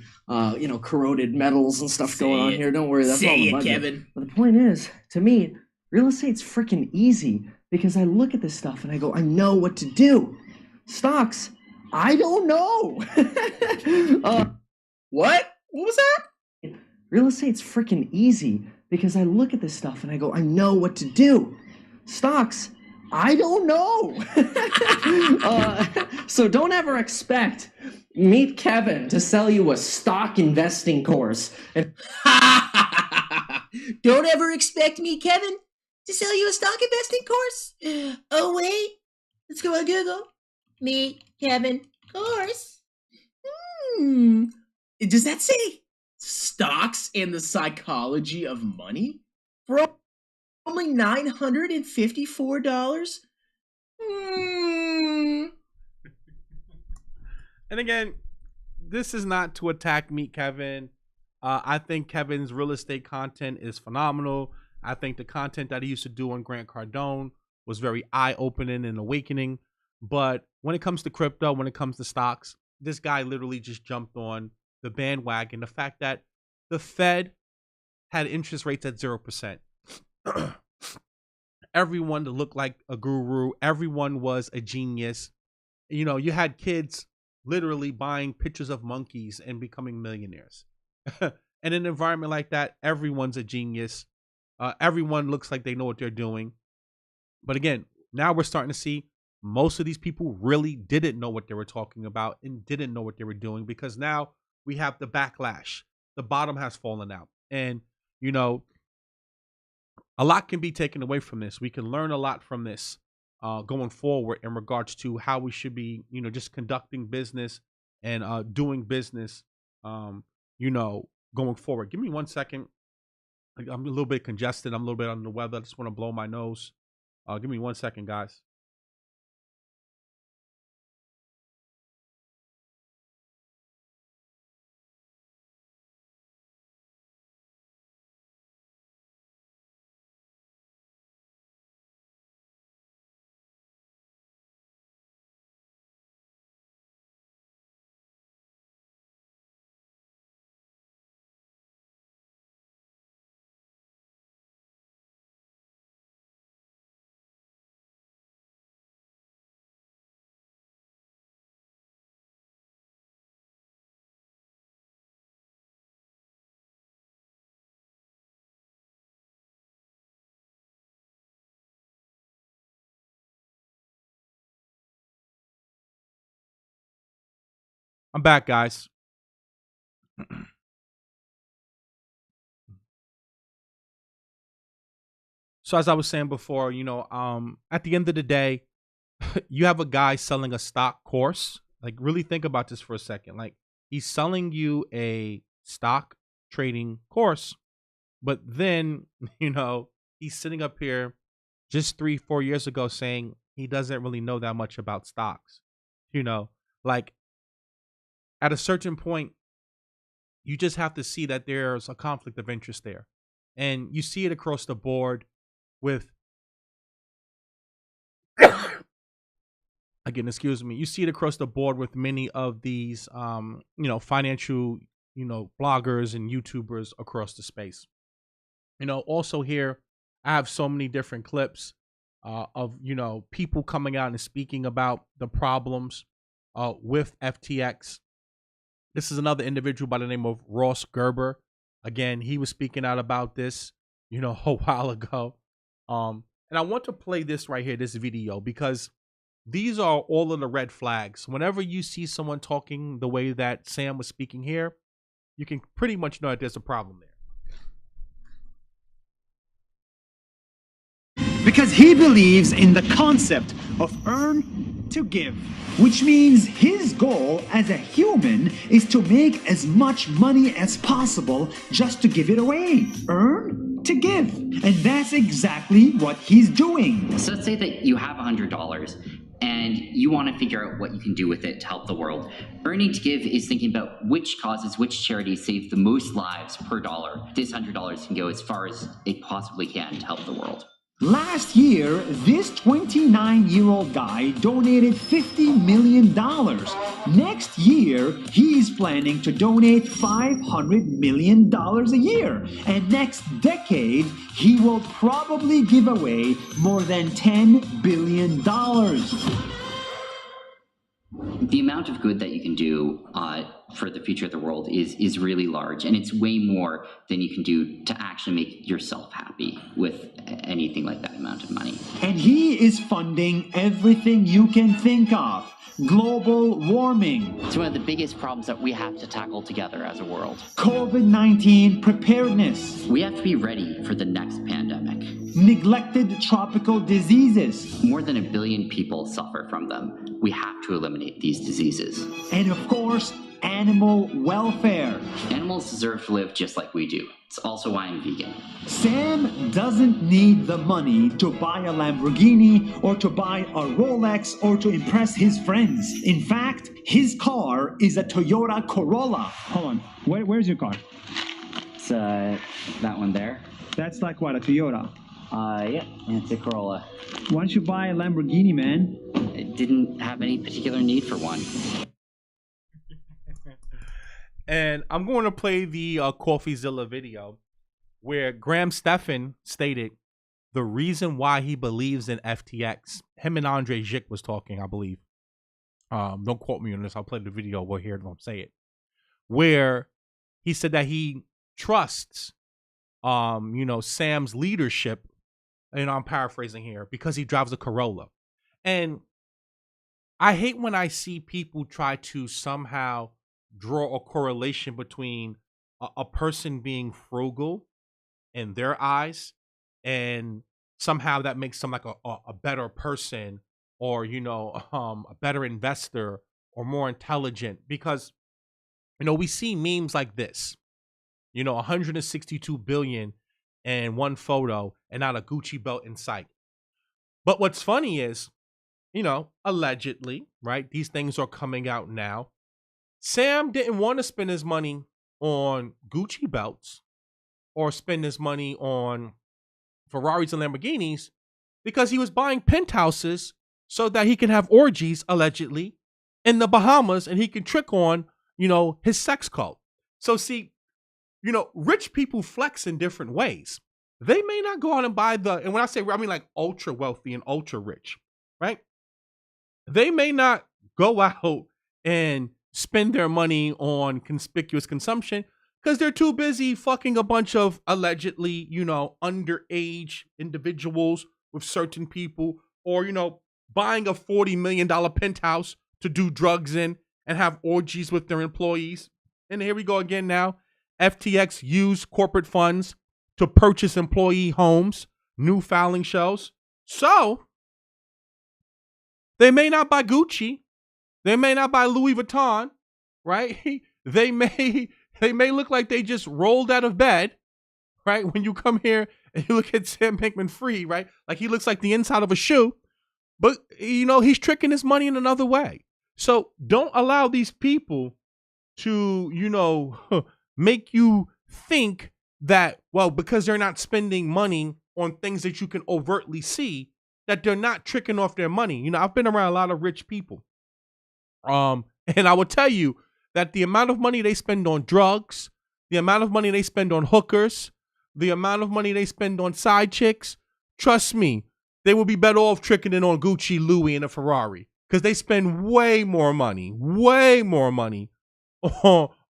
corroded metals and stuff going on here. Don't worry, that's all the budget. Kevin. But the point is, to me, real estate's freaking easy because I look at this stuff and I go, I know what to do. Stocks, I don't know. What? What was that? Real estate's freaking easy because I look at this stuff and I go, I know what to do. Stocks, I don't know. So don't ever expect Meet Kevin to sell you a stock investing course. Don't ever expect Meet Kevin to sell you a stock investing course. Oh, wait. Let's go on Google. Meet Kevin course. Does that say stocks and the psychology of money? For only $954? And again, this is not to attack Meet Kevin. I think Kevin's real estate content is phenomenal. I think the content that he used to do on Grant Cardone was very eye-opening and awakening. But when it comes to crypto, when it comes to stocks, this guy literally just jumped on the bandwagon. The fact that the Fed had interest rates at 0%. Everyone to look like a guru. Everyone was a genius. You know, you had kids literally buying pictures of monkeys and becoming millionaires. And in an environment like that, everyone's a genius. Everyone looks like they know what they're doing. But again, now we're starting to see most of these people really didn't know what they were talking about and didn't know what they were doing, because now we have the backlash. The bottom has fallen out. And, you know, a lot can be taken away from this. We can learn a lot from this going forward in regards to how we should be, you know, just conducting business and doing business, you know, going forward. Give me 1 second. I'm a little bit congested. I'm a little bit under the weather. I just want to blow my nose. Give me 1 second, guys. I'm back, guys. So as I was saying before, you know, at the end of the day, you have a guy selling a stock course. Like, really think about this for a second. Like, he's selling you a stock trading course, but then, you know, he's sitting up here just 3-4 years ago saying he doesn't really know that much about stocks. You know, like, at a certain point, you just have to see that there's a conflict of interest there. And you see it across the board with, again, excuse me, you see it across the board with many of these, you know, financial, you know, bloggers and YouTubers across the space. You know, also here, I have so many different clips of, you know, people coming out and speaking about the problems with FTX. This is another individual by the name of Ross Gerber. Again, he was speaking out about this, you know, a while ago. And I want to play this right here, this video, because these are all of the red flags. Whenever you see someone talking the way that Sam was speaking here, you can pretty much know that there's a problem there. because he believes in the concept of earn to give, which means his goal as a human is to make as much money as possible just to give it away. Earn to give. And that's exactly what he's doing. So let's say that you have $100 and you want to figure out what you can do with it to help the world. Earning to give is thinking about which causes, which charities save the most lives per dollar. This $100 can go as far as it possibly can to help the world. Last year, this 29-year-old guy donated $50 million. Next year, he's planning to donate $500 million a year. And next decade, he will probably give away more than $10 billion. The amount of good that you can do for the future of the world is really large, and it's way more than you can do to actually make yourself happy with anything like that amount of money. And he is funding everything you can think of. Global warming. It's one of the biggest problems that we have to tackle together as a world. COVID-19 preparedness. We have to be ready for the next pandemic. Neglected tropical diseases. More than 1 billion people suffer from them. We have to eliminate these diseases. And of course, animal welfare. Animals deserve to live just like we do. It's also why I'm vegan. Sam doesn't need the money to buy a Lamborghini or to buy a Rolex or to impress his friends. In fact, his car is a Toyota Corolla. Hold on. Where's your car? It's that one there. That's like what, a Toyota? Yeah, it's a Corolla. Why don't you buy a Lamborghini, man? I didn't have any particular need for one. And I'm going to play the CoffeeZilla video where Stephan stated the reason why he believes in FTX. Him and Andre Zick was talking, I believe. Don't quote me on this. I'll play the video. We'll hear them say it. Where he said that he trusts, Sam's leadership. And I'm paraphrasing here because he drives a Corolla. And I hate when I see people try to somehow draw a correlation between a person being frugal in their eyes and somehow that makes them like a better person or, a better investor or more intelligent because, we see memes like this, 162 billion and one photo and not a Gucci belt in sight. But what's funny is, allegedly, right? These things are coming out now. Sam didn't want to spend his money on Gucci belts or spend his money on Ferraris and Lamborghinis because he was buying penthouses so that he can have orgies, allegedly, in the Bahamas and he can trick on, his sex cult. So see, rich people flex in different ways. They may not go out and buy and when I say, I mean like ultra wealthy and ultra rich, right? They may not go out and spend their money on conspicuous consumption because they're too busy fucking a bunch of allegedly, underage individuals with certain people or, buying a $40 million penthouse to do drugs in and have orgies with their employees. And here we go again now. FTX used corporate funds to purchase employee homes, new fouling shows. So they may not buy Gucci. They may not buy Louis Vuitton, right? They may look like they just rolled out of bed, right? When you come here and you look at Sam Bankman-Fried, right? Like he looks like the inside of a shoe, but he's tricking his money in another way. So don't allow these people to, make you think that, well, because they're not spending money on things that you can overtly see, that they're not tricking off their money. I've been around a lot of rich people. And I will tell you that the amount of money they spend on drugs, the amount of money they spend on hookers, the amount of money they spend on side chicks, trust me, they will be better off tricking it on Gucci, Louis, and a Ferrari because they spend way more money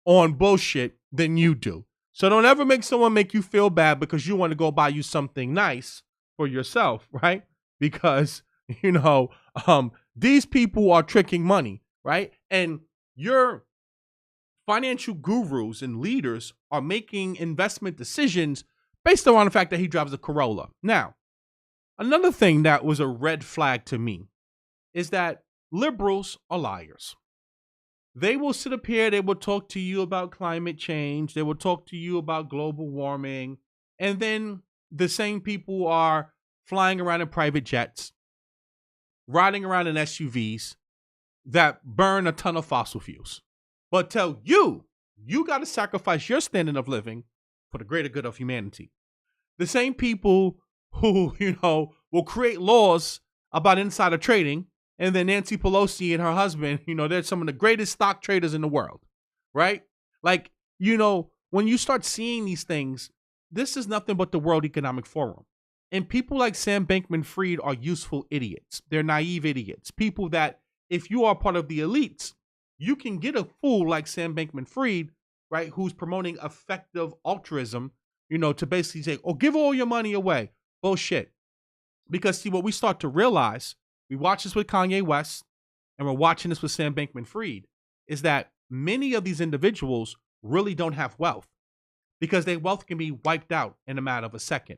on bullshit than you do. So don't ever make someone make you feel bad because you want to go buy you something nice for yourself, right? Because, these people are tricking money, right? And your financial gurus and leaders are making investment decisions based on the fact that he drives a Corolla. Now, Another thing that was a red flag to me is that liberals are liars. They will sit up here, they will talk to you about climate change, they will talk to you about global warming, and then the same people are flying around in private jets, riding around in SUVs that burn a ton of fossil fuels. But tell you got to sacrifice your standard of living for the greater good of humanity. The same people who, will create laws about insider trading, and then Nancy Pelosi and her husband, they're some of the greatest stock traders in the world, right? Like, when you start seeing these things, this is nothing but the World Economic Forum. And people like Sam Bankman-Fried are useful idiots. They're naive idiots. People that, if you are part of the elites, you can get a fool like Sam Bankman-Fried, right, who's promoting effective altruism, to basically say, oh, give all your money away. Bullshit. Because, see, what we start to realize, we watch this with Kanye West, and we're watching this with Sam Bankman-Fried, is that many of these individuals really don't have wealth because their wealth can be wiped out in a matter of a second.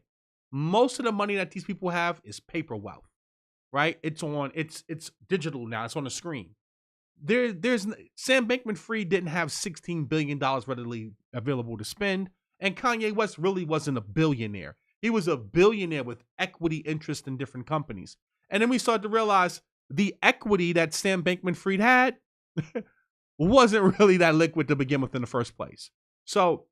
Most of the money that these people have is paper wealth, right? It's digital now. It's on the screen. There's Sam Bankman-Fried didn't have $16 billion readily available to spend, and Kanye West really wasn't a billionaire. He was a billionaire with equity interest in different companies. And then we started to realize the equity that Sam Bankman-Fried had wasn't really that liquid to begin with in the first place. So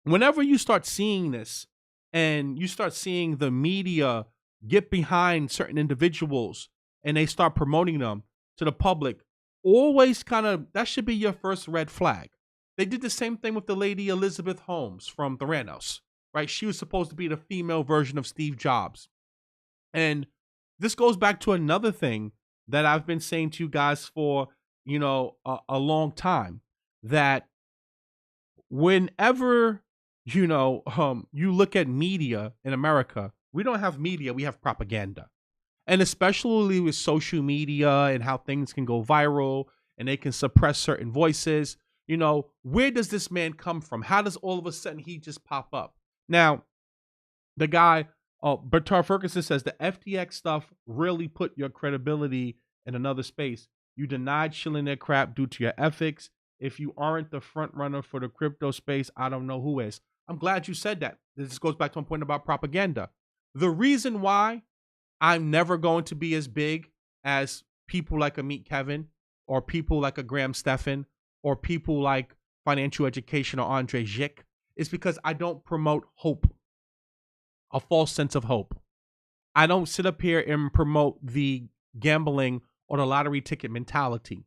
whenever you start seeing this and you start seeing the media get behind certain individuals and they start promoting them to the public, always that should be your first red flag. They did the same thing with the lady Elizabeth Holmes from Theranos, right? She was supposed to be the female version of Steve Jobs. And this goes back to another thing that I've been saying to you guys for, a long time, that whenever, you look at media in America, we don't have media, we have propaganda. And especially with social media and how things can go viral and they can suppress certain voices, where does this man come from? How does all of a sudden he just pop up? Now, the guy, Bertar Ferguson says the FTX stuff really put your credibility in another space. You denied shilling their crap due to your ethics. If you aren't the front runner for the crypto space, I don't know who is. I'm glad you said that. This goes back to my point about propaganda. The reason why I'm never going to be as big as people like a Meet Kevin or people like a Graham Stephan or people like Financial Education or Andre Zick is because I don't promote hope, a false sense of hope. I don't sit up here and promote the gambling or the lottery ticket mentality.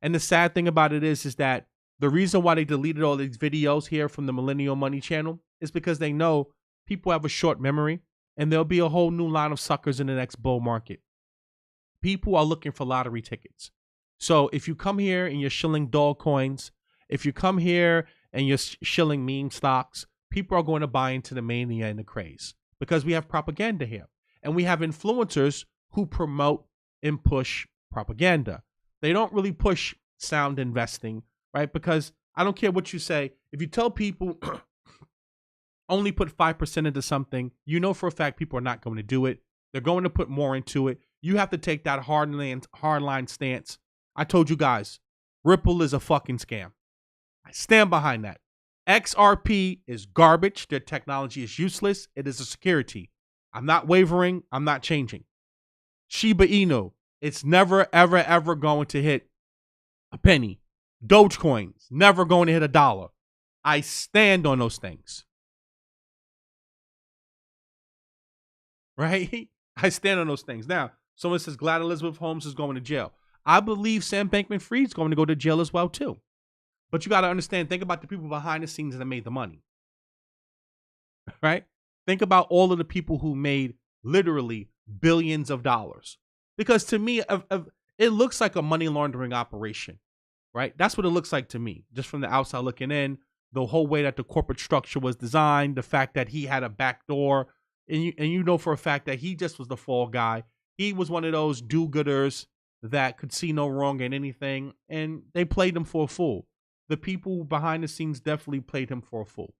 And the sad thing about it is that the reason why they deleted all these videos here from the Millennial Money channel is because they know people have a short memory and there'll be a whole new line of suckers in the next bull market. People are looking for lottery tickets. So if you come here and you're shilling dog coins, if you come here and you're shilling meme stocks, people are going to buy into the mania and the craze because we have propaganda here. And we have influencers who promote and push propaganda. They don't really push sound investing, right? Because I don't care what you say. If you tell people only put 5% into something, you know for a fact people are not going to do it. They're going to put more into it. You have to take that hardline stance. I told you guys, Ripple is a fucking scam. I stand behind that. XRP is garbage. Their technology is useless. It is a security. I'm not wavering. I'm not changing. Shiba Inu, it's never, ever, ever going to hit a penny. Dogecoin's never going to hit $1. I stand on those things. Right? I stand on those things. Now, someone says glad Elizabeth Holmes is going to jail. I believe Sam Bankman-Fried is going to go to jail as well, too. But you got to understand, think about the people behind the scenes that made the money. Right? Think about all of the people who made literally billions of dollars. Because to me, it looks like a money laundering operation. Right? That's what it looks like to me, just from the outside looking in. The whole way that the corporate structure was designed, the fact that he had a back door, and you know for a fact that he just was the fall guy. He was one of those do-gooders that could see no wrong in anything, and they played him for a fool. The people behind the scenes definitely played him for a fool.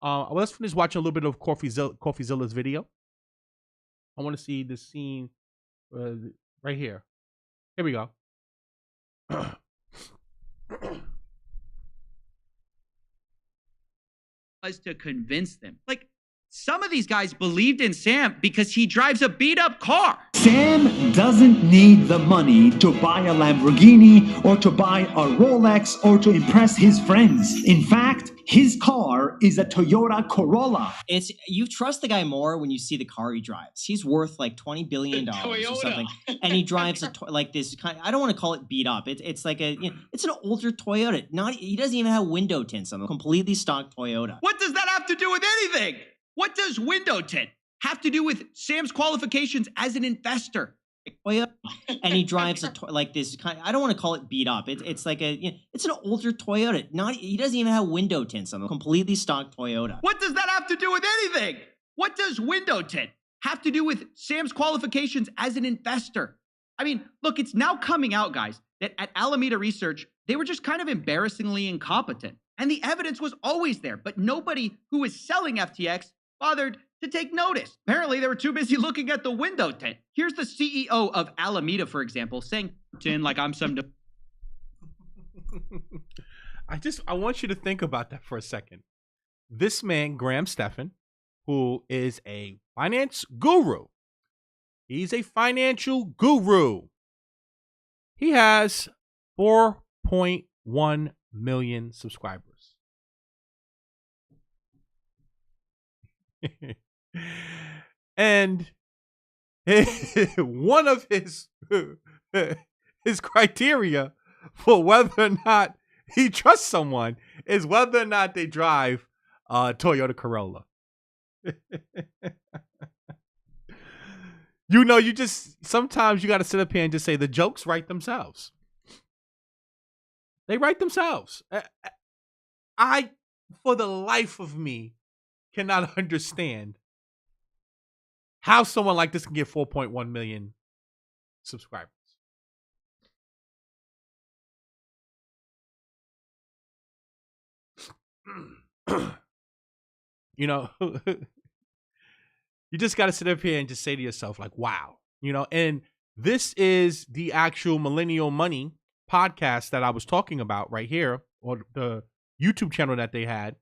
Let's finish watching a little bit of Coffeezilla's video. I want to see the scene right here. Here we go. Was to convince them. Like, some of these guys believed in Sam because he drives a beat-up car. Sam doesn't need the money to buy a Lamborghini or to buy a Rolex or to impress his friends. In fact, his car is a Toyota Corolla. You trust the guy more when you see the car he drives. He's worth like $20 billion or something, and he drives like this kind. I don't want to call it beat up. It's like it's an older Toyota. He doesn't even have window tints on a completely stock Toyota. What does that have to do with anything? What does window tint have to do with Sam's qualifications as an investor? And he drives like this kind. I don't want to call it beat up. It's like it's an older Toyota. He doesn't even have window tints on a completely stock Toyota. What does that have to do with anything? What does window tint have to do with Sam's qualifications as an investor? I mean, look, it's now coming out, guys, that at Alameda Research, they were just kind of embarrassingly incompetent. And the evidence was always there, but nobody who was selling FTX bothered to take notice. Apparently, they were too busy looking at the window tint. Here's the CEO of Alameda, for example, saying, like I'm some... I want you to think about that for a second. This man, Stephan, who is a finance guru. He's a financial guru. He has 4.1 million subscribers. And one of his criteria for whether or not he trusts someone is whether or not they drive a Toyota Corolla. Sometimes you got to sit up here and just say the jokes write themselves. They write themselves. I, for the life of me, cannot understand how someone like this can get 4.1 million subscribers. You just got to sit up here and just say to yourself, like, wow. And this is the actual Millennial Money podcast that I was talking about right here, or the YouTube channel that they had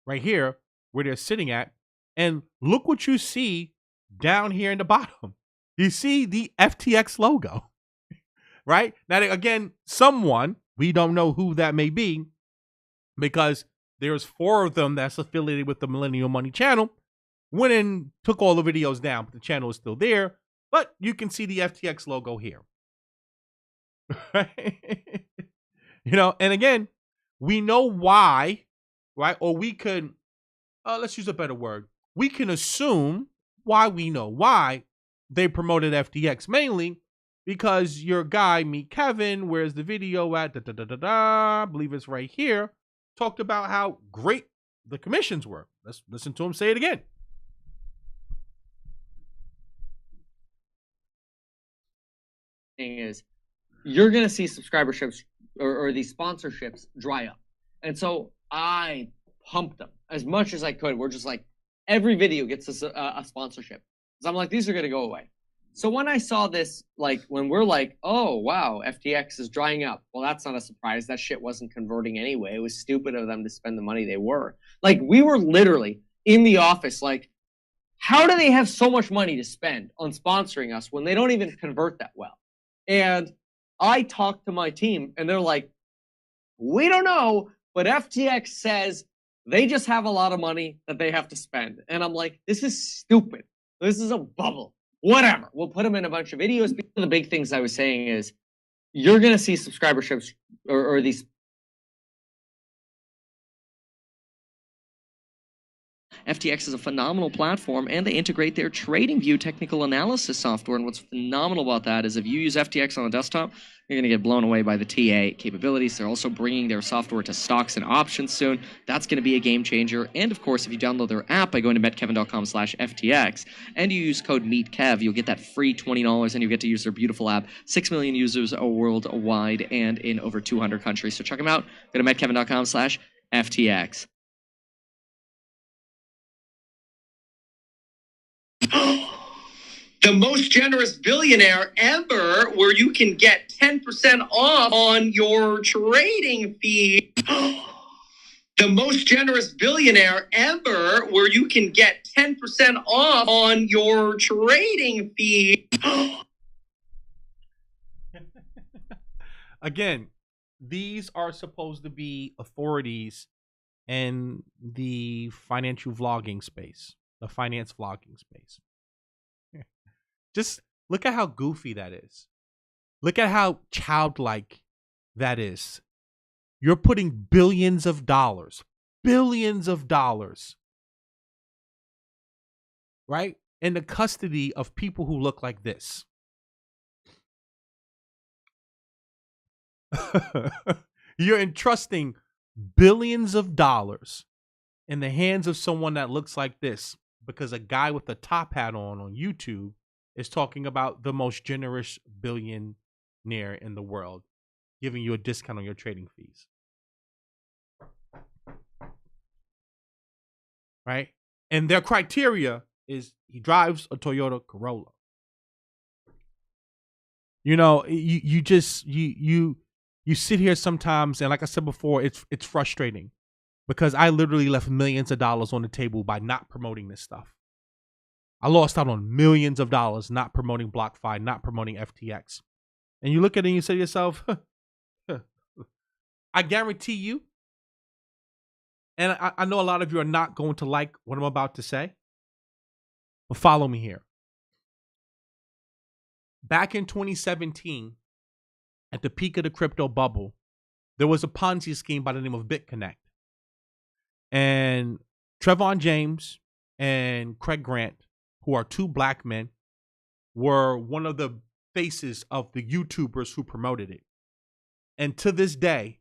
right here, where they're sitting at. And look what you see down here in the bottom. You see the FTX logo, right? Now, again, someone, we don't know who that may be, because there's 4 of them that's affiliated with the Millennial Money channel, went and took all the videos down, but the channel is still there. But you can see the FTX logo here. Right? And again, we know why, right? Or we could, let's use a better word. We can assume why we know why they promoted FTX, mainly because your guy, Meet Kevin, where's the video at, I believe it's right here, talked about how great the commissions were. Let's listen to him say it again. Is you're going to see subscriberships or these sponsorships dry up. And so I pumped them as much as I could. We're just like, every video gets a sponsorship. So I'm like, these are going to go away. So when I saw this, like, when we're like, oh, wow, FTX is drying up. Well, that's not a surprise. That shit wasn't converting anyway. It was stupid of them to spend the money they were. Like, we were literally in the office, like, how do they have so much money to spend on sponsoring us when they don't even convert that well? And I talked to my team, and they're like, we don't know, but FTX says they just have a lot of money that they have to spend. And I'm like, this is stupid. This is a bubble. Whatever. We'll put them in a bunch of videos. One of the big things I was saying is you're going to see subscriberships or these. FTX is a phenomenal platform, and they integrate their TradingView technical analysis software. And what's phenomenal about that is if you use FTX on a desktop, you're going to get blown away by the TA capabilities. They're also bringing their software to stocks and options soon. That's going to be a game changer. And of course, if you download their app by going to metkevin.com/FTX and you use code MEETKEV, you'll get that free $20 and you get to use their beautiful app. 6 million users worldwide and in over 200 countries. So check them out. Go to metkevin.com/FTX. The most generous billionaire ever, where you can get 10% off on your trading fee. The most generous billionaire ever, where you can get 10% off on your trading fee. Again, these are supposed to be authorities in the financial vlogging space, the finance vlogging space. Just look at how goofy that is. Look at how childlike that is. You're putting billions of dollars, right, in the custody of people who look like this. You're entrusting billions of dollars in the hands of someone that looks like this because a guy with a top hat on YouTube is talking about the most generous billionaire in the world, giving you a discount on your trading fees. Right? And their criteria is he drives a Toyota Corolla. You know, you sit here sometimes, and like I said before, it's frustrating because I literally left millions of dollars on the table by not promoting this stuff. I lost out on millions of dollars not promoting BlockFi, not promoting FTX. And you look at it and you say to yourself, I guarantee you, and I know a lot of you are not going to like what I'm about to say, but follow me here. Back in 2017, at the peak of the crypto bubble, there was a Ponzi scheme by the name of BitConnect. And Trevon James and Craig Grant, who are two black men, were one of the faces of the YouTubers who promoted it. And to this day,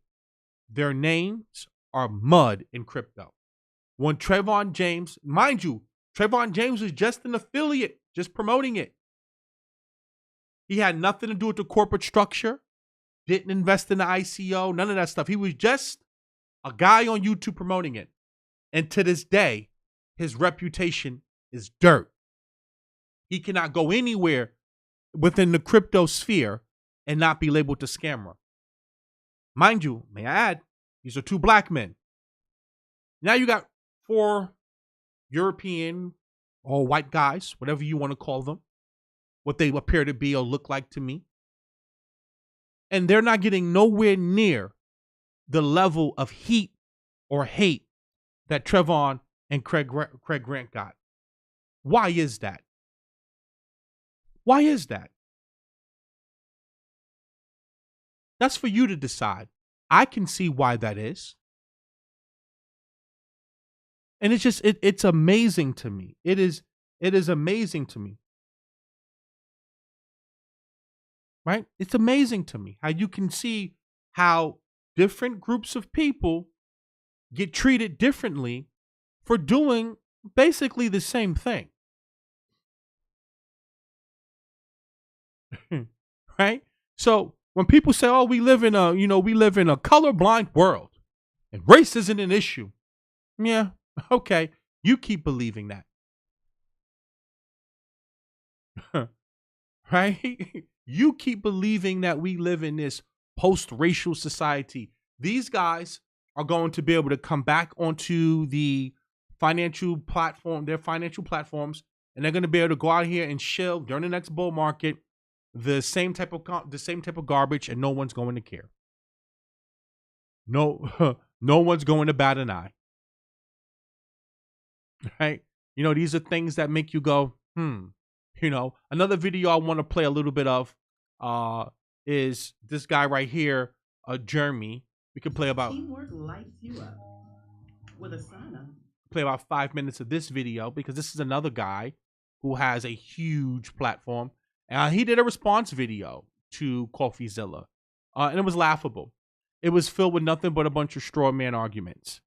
their names are mud in crypto. When Trevon James, mind you, Trevon James was just an affiliate, just promoting it. He had nothing to do with the corporate structure, didn't invest in the ICO, none of that stuff. He was just a guy on YouTube promoting it. And to this day, his reputation is dirt. He cannot go anywhere within the crypto sphere and not be labeled a scammer. Mind you, may I add, these are two black men. Now you got 4 European or white guys, whatever you want to call them, what they appear to be or look like to me. And they're not getting nowhere near the level of heat or hate that Trevon and Craig Grant got. Why is that? Why is that? That's for you to decide. I can see why that is. And it's just, it's amazing to me. It is amazing to me. Right? It's amazing to me how you can see how different groups of people get treated differently for doing basically the same thing. Right? So when people say, oh, we live in a colorblind world and race isn't an issue. Yeah, okay. You keep believing that. Right? You keep believing that we live in this post-racial society. These guys are going to be able to come back onto the financial platform, their financial platforms, and they're going to be able to go out here and shill during the next bull market the same type of garbage, and no one's going to care. No, no one's going to bat an eye. Right? You know, these are things that make you go, You know, another video I want to play a little bit of is this guy right here, Jeremy. We can play about Teamwork lights you up with Asana. Play about 5 minutes of this video because this is another guy who has a huge platform. And he did a response video to CoffeeZilla. And it was laughable. It was filled with nothing but a bunch of straw man arguments.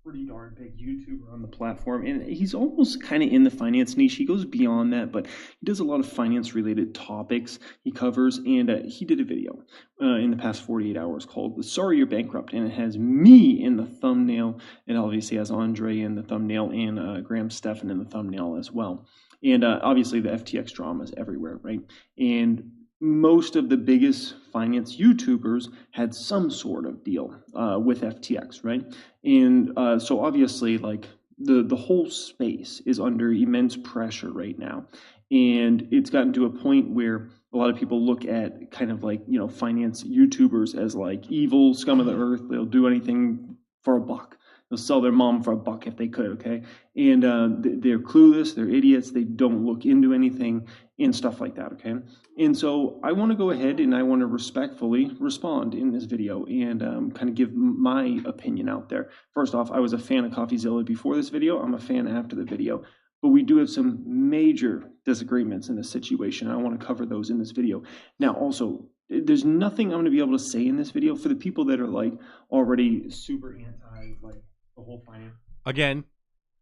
pretty darn big YouTuber on the platform, and he's almost kind of in the finance niche. He goes beyond that, but he does a lot of finance-related topics he covers, and he did a video in the past 48 hours called "Sorry You're Bankrupt," and it has me in the thumbnail, and obviously has Andre in the thumbnail, and Stephan in the thumbnail as well. And obviously the FTX drama is everywhere, right? And most of the biggest finance YouTubers had some sort of deal with FTX, right? And so obviously, like the whole space is under immense pressure right now, and it's gotten to a point where a lot of people look at kind of like, finance YouTubers as like evil scum of the earth. They'll do anything for a buck. They'll sell their mom for a buck if they could, okay? And they're clueless, they're idiots, they don't look into anything and stuff like that, okay? And so I want to go ahead and I want to respectfully respond in this video and kind of give my opinion out there. First off, I was a fan of CoffeeZilla before this video. I'm a fan after the video. But we do have some major disagreements in this situation. I want to cover those in this video. Now, also, there's nothing I'm going to be able to say in this video for the people that are like already super anti, like, the whole finance. Again,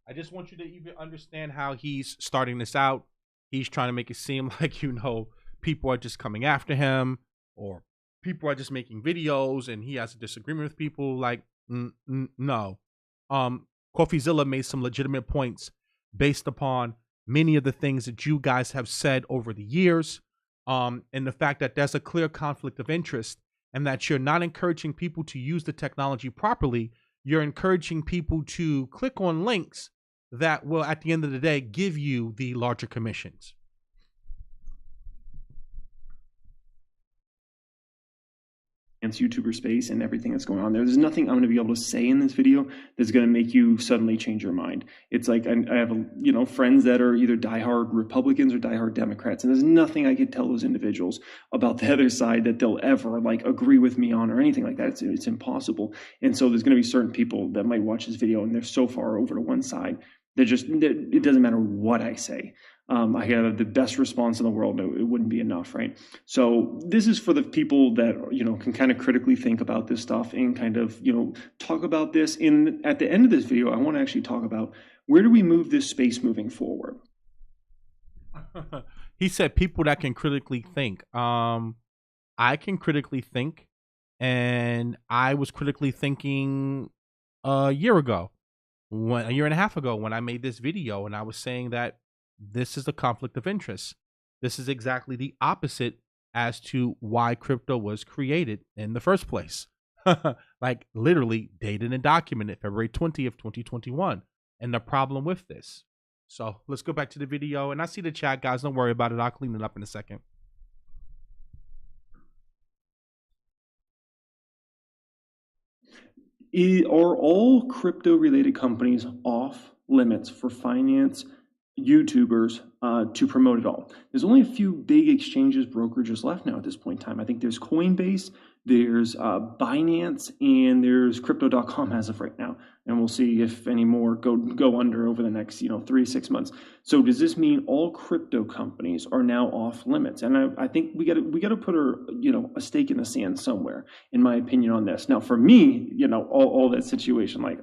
I just want you to even understand how he's starting this out. He's trying to make it seem like, people are just coming after him, or people are just making videos and he has a disagreement with people. Like, no. CoffeeZilla made some legitimate points based upon many of the things that you guys have said over the years, and the fact that there's a clear conflict of interest and that you're not encouraging people to use the technology properly. You're encouraging people to click on links that will, at the end of the day, give you the larger commissions. YouTuber space and everything that's going on there. There's nothing I'm going to be able to say in this video that's going to make you suddenly change your mind. It's like I have friends that are either diehard Republicans or diehard Democrats, and there's nothing I could tell those individuals about the other side that they'll ever like agree with me on or anything like that. It's impossible. And so there's going to be certain people that might watch this video and they're so far over to one side that it doesn't matter what I say. I have the best response in the world. It wouldn't be enough, right? So this is for the people that, can kind of critically think about this stuff and kind of, talk about this. And at the end of this video, I want to actually talk about where do we move this space moving forward? He said people that can critically think. I can critically think, and I was critically thinking a year and a half ago when I made this video, and I was saying that this is a conflict of interest. This is exactly the opposite as to why crypto was created in the first place. Like literally dated and documented February 20th, 2021. And the problem with this. So let's go back to the video, and I see the chat, guys. Don't worry about it. I'll clean it up in a second. Are all crypto related companies off limits for finance YouTubers to promote it all? There's only a few big exchanges, brokerages left now at this point in time. I think there's Coinbase, there's Binance, and there's Crypto.com as of right now. And we'll see if any more go under over the next 3 to 6 months. So does this mean all crypto companies are now off limits? And I think we got to put a stake in the sand somewhere, in my opinion, on this. Now for me, all that situation, like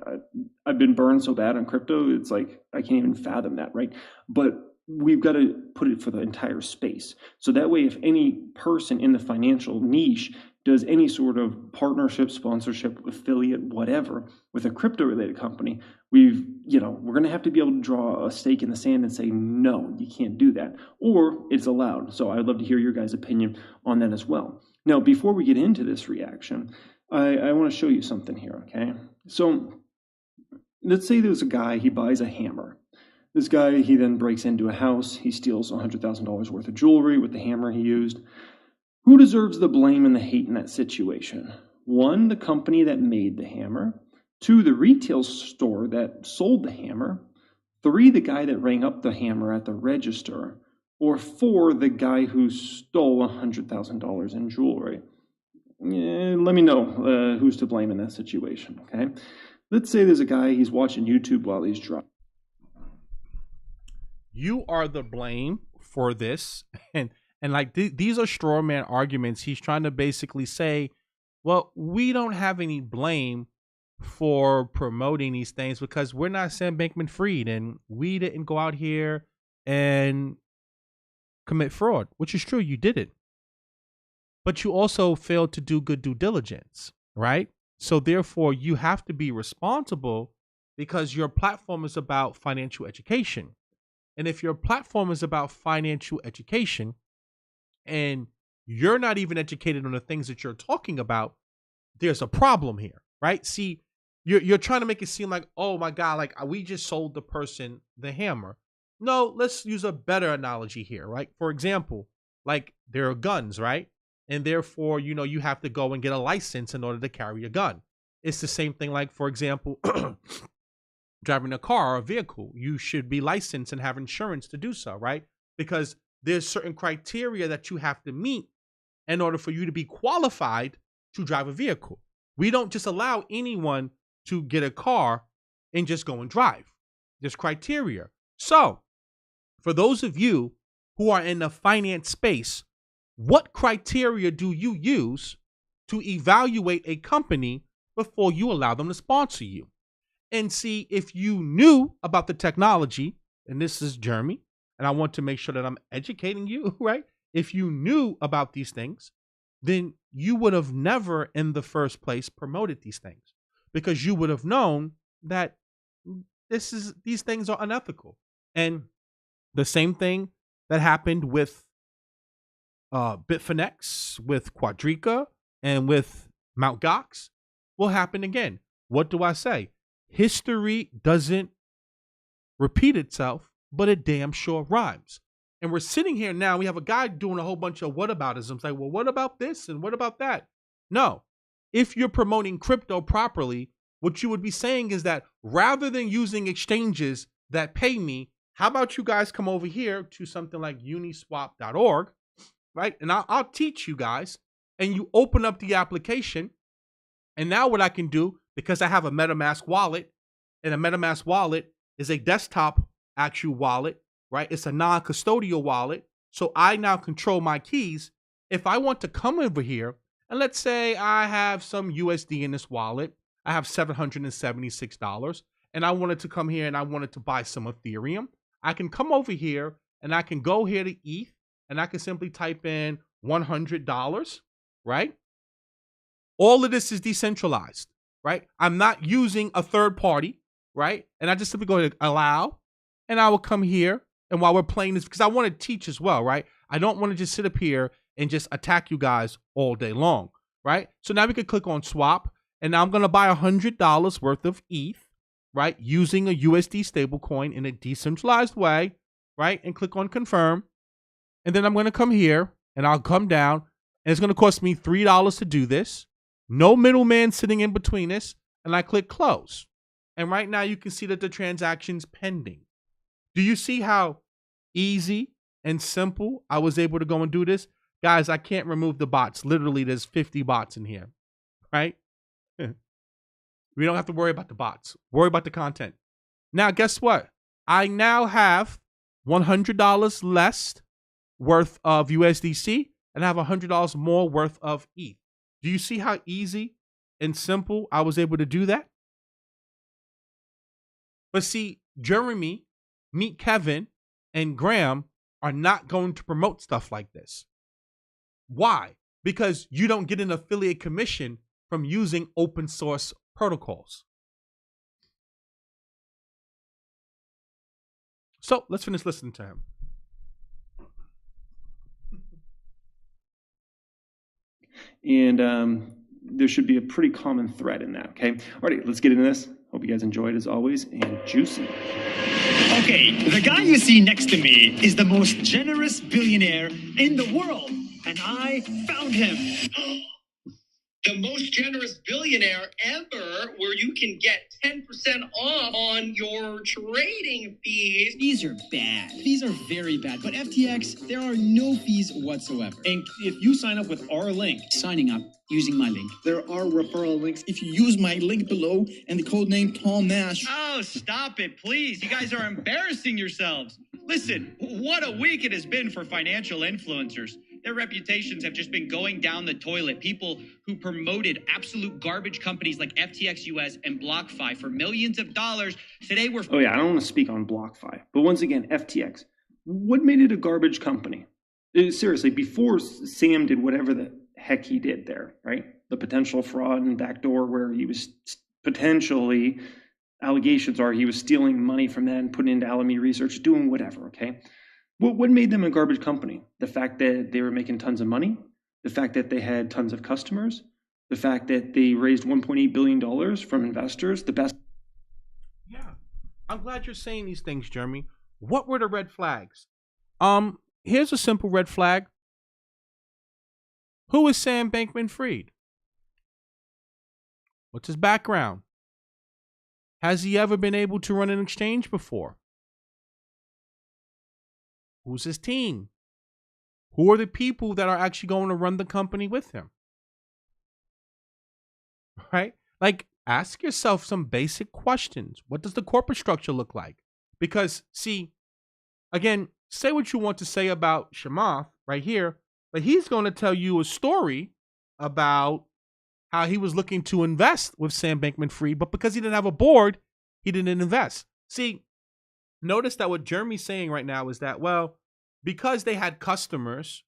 I've been burned so bad on crypto, it's like I can't even fathom that, right? But we've got to put it for the entire space. So that way, if any person in the financial niche does any sort of partnership, sponsorship, affiliate, whatever, with a crypto-related company, we're going to have to be able to draw a stake in the sand and say, no, you can't do that. Or it's allowed. So I'd love to hear your guys' opinion on that as well. Now, before we get into this reaction, I want to show you something here, okay? So let's say there's a guy, he buys a hammer. This guy, he then breaks into a house. He steals $100,000 worth of jewelry with the hammer he used. Who deserves the blame and the hate in that situation? 1, the company that made the hammer. 2, the retail store that sold the hammer. 3, the guy that rang up the hammer at the register. Or 4, the guy who stole $100,000 in jewelry. Let me know who's to blame in that situation, okay? Let's say there's a guy, he's watching YouTube while he's driving. You are the blame for this. And like these are straw man arguments. He's trying to basically say, well, we don't have any blame for promoting these things because we're not Sam Bankman-Fried and we didn't go out here and commit fraud, which is true. You did it. But you also failed to do good due diligence, right? So therefore, you have to be responsible because your platform is about financial education. And if your platform is about financial education and you're not even educated on the things that you're talking about, there's a problem here, right? See, you're trying to make it seem like, oh my God, like we just sold the person the hammer. No, let's use a better analogy here, right? For example, like there are guns, right? And therefore, you know, you have to go and get a license in order to carry a gun. It's the same thing like, for example, driving a car or a vehicle. You should be licensed and have insurance to do so, right? Because there's certain criteria that you have to meet in order for you to be qualified to drive a vehicle. We don't just allow anyone to get a car and just go and drive. There's criteria. So, for those of you who are in the finance space, what criteria do you use to evaluate a company before you allow them to sponsor you? And see, if you knew about the technology, and this is Jeremy, and I want to make sure that I'm educating you, right? If you knew about these things, then you would have never in the first place promoted these things because you would have known that these things are unethical. And the same thing that happened with Bitfinex, with Quadriga, and with Mt. Gox will happen again. What do I say? History doesn't repeat itself, but it damn sure rhymes. And we're sitting here now, we have a guy doing a whole bunch of whataboutisms, like, well, what about this and what about that? No. If you're promoting crypto properly, what you would be saying is that rather than using exchanges that pay me, how about you guys come over here to something like uniswap.org, right? And I'll teach you guys, and you open up the application, and now what I can do, because I have a MetaMask wallet, and a MetaMask wallet is a desktop actual wallet, right? It's a non-custodial wallet. So I now control my keys. If I want to come over here, and let's say I have some USD in this wallet, I have $776, and I wanted to come here and I wanted to buy some Ethereum, I can come over here and I can go here to ETH, and I can simply type in $100, right? All of this is decentralized, right? I'm not using a third party, right? And I just simply go to allow, and I will come here. And while we're playing this, because I want to teach as well, right? I don't want to just sit up here and just attack you guys all day long, right? So now we can click on swap, and now I'm going to buy $100 worth of ETH, right? Using a USD stablecoin in a decentralized way, right? And click on confirm. And then I'm going to come here, and I'll come down, and it's going to cost me $3 to do this. No middleman sitting in between this, and I click close. And right now you can see that the transaction's pending. Do you see how easy and simple I was able to go and do this? Guys, I can't remove the bots. Literally, there's 50 bots in here, right? We don't have to worry about the bots. Worry about the content. Now, guess what? I now have $100 less worth of USDC, and I have $100 more worth of ETH. Do you see how easy and simple I was able to do that? But see, Jeremy, Meet Kevin, and Graham are not going to promote stuff like this. Why? Because you don't get an affiliate commission from using open source protocols. So let's finish listening to him. And there should be a pretty common thread in that, okay? Alrighty, let's get into this. Hope you guys enjoyed as always, and juicy. Okay, the guy you see next to me is the most generous billionaire in the world, and I found him. The most generous billionaire ever, where you can get 10% off on your trading fees. Fees are bad. Fees are very bad. But FTX, there are no fees whatsoever. And if you sign up with our link, Signing up using my link. There are referral links. If you use my link below and the code name Tom Nash. Oh, stop it, please. You guys are embarrassing yourselves. Listen, what a week it has been for financial influencers. Their reputations have just been going down the toilet. People who promoted absolute garbage companies like FTX US and BlockFi for millions of dollars. Today we're... Oh yeah, I don't want to speak on BlockFi, but once again, FTX. What made it a garbage company? Seriously, before Sam did whatever the heck he did there, right? The potential fraud and backdoor where he was potentially, allegations are he was stealing money from that and putting into Alameda Research, doing whatever, okay? What made them a garbage company? The fact that they were making tons of money, the fact that they had tons of customers, the fact that they raised $1.8 billion from investors, the best. Yeah, I'm glad you're saying these things, Jeremy. What were the red flags? Here's a simple red flag. Who is Sam Bankman-Fried? What's his background? Has he ever been able to run an exchange before? Who's his team? Who are the people that are actually going to run the company with him? Right? Like, ask yourself some basic questions. What does the corporate structure look like? Because, see, again, say what you want to say about Chamath right here, but he's going to tell you a story about how he was looking to invest with Sam Bankman-Fried, but because he didn't have a board, he didn't invest. See, notice that what Jeremy's saying right now is that, well, because they had customers,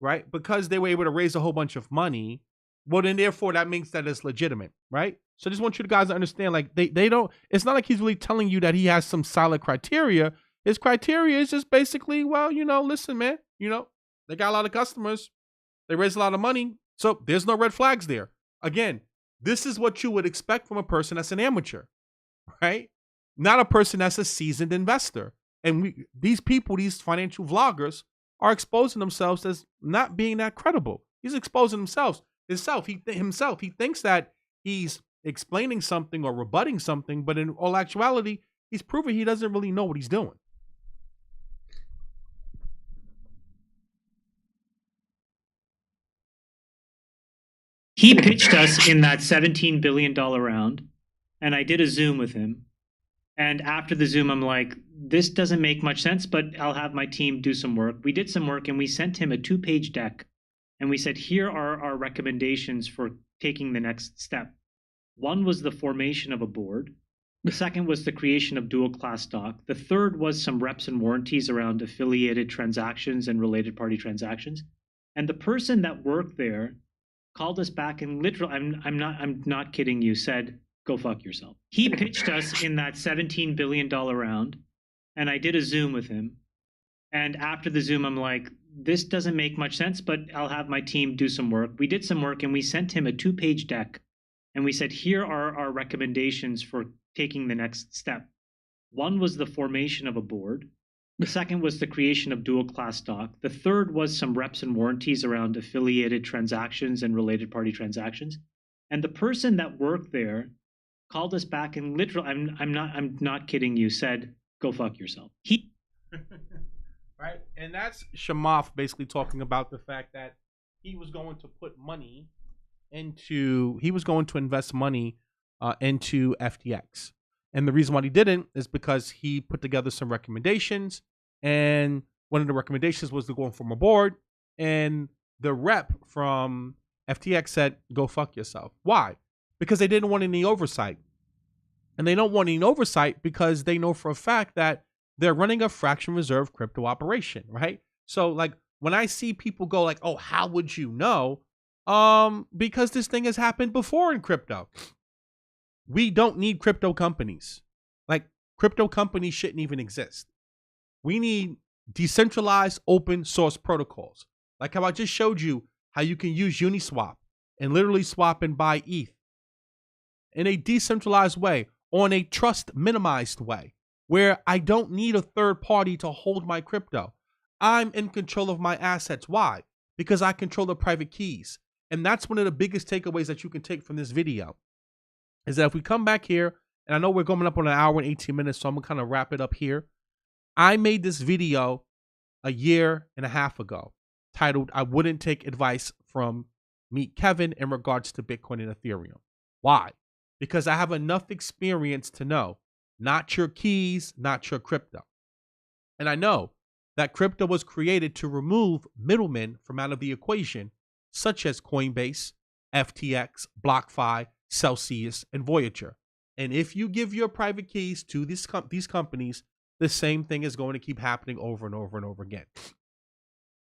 right? Because they were able to raise a whole bunch of money, well, then therefore that means that it's legitimate, right? So I just want you guys to understand, like, they don't, it's not like he's really telling you that he has some solid criteria. His criteria is just basically, well, listen, man, they got a lot of customers. They raised a lot of money. So there's no red flags there. Again, this is what you would expect from a person that's an amateur, right? Not a person that's a seasoned investor. And these people, these financial vloggers, are exposing themselves as not being that credible. He's exposing himself. He thinks that he's explaining something or rebutting something, but in all actuality, he's proving he doesn't really know what he's doing. He pitched us in that $17 billion round, and I did a Zoom with him. And after the Zoom, I'm like, this doesn't make much sense, but I'll have my team do some work. We did some work, and we sent him a 2-page deck. And we said, here are our recommendations for taking the next step. One was the formation of a board. The second was the creation of dual-class stock. The third was some reps and warranties around affiliated transactions and related party transactions. And the person that worked there called us back and literally, I'm not kidding you, said, go fuck yourself. He pitched us in that $17 billion round, and I did a Zoom with him. And after the Zoom, I'm like, this doesn't make much sense, but I'll have my team do some work. We did some work, and we sent him a 2-page deck. And we said, here are our recommendations for taking the next step. One was the formation of a board. The second was the creation of dual-class stock. The third was some reps and warranties around affiliated transactions and related party transactions. And the person that worked there called us back and literally, I'm not kidding you, said, go fuck yourself. Right? And that's Chamath basically talking about the fact that he was going to put money he was going to invest money into FTX. And the reason why he didn't is because he put together some recommendations, and one of the recommendations was to go from a board, and the rep from FTX said, go fuck yourself. Why? Because they didn't want any oversight. And they don't want any oversight because they know for a fact that they're running a fraction reserve crypto operation, right? So like when I see people go like, oh, how would you know? Because this thing has happened before in crypto. We don't need crypto companies. Like, crypto companies shouldn't even exist. We need decentralized open source protocols. Like how I just showed you how you can use Uniswap and literally swap and buy ETH in a decentralized way, on a trust minimized way, where I don't need a third party to hold my crypto. I'm in control of my assets. Why? Because I control the private keys. And that's one of the biggest takeaways that you can take from this video, is that if we come back here, and I know we're going up on an hour and 18 minutes, so I'm going to kind of wrap it up here. I made this video a year and a half ago titled, I wouldn't take advice from Meet Kevin in regards to Bitcoin and Ethereum. Why? Because I have enough experience to know, not your keys, not your crypto. And I know that crypto was created to remove middlemen from out of the equation, such as Coinbase, FTX, BlockFi, Celsius, and Voyager. And if you give your private keys to these companies, the same thing is going to keep happening over and over and over again.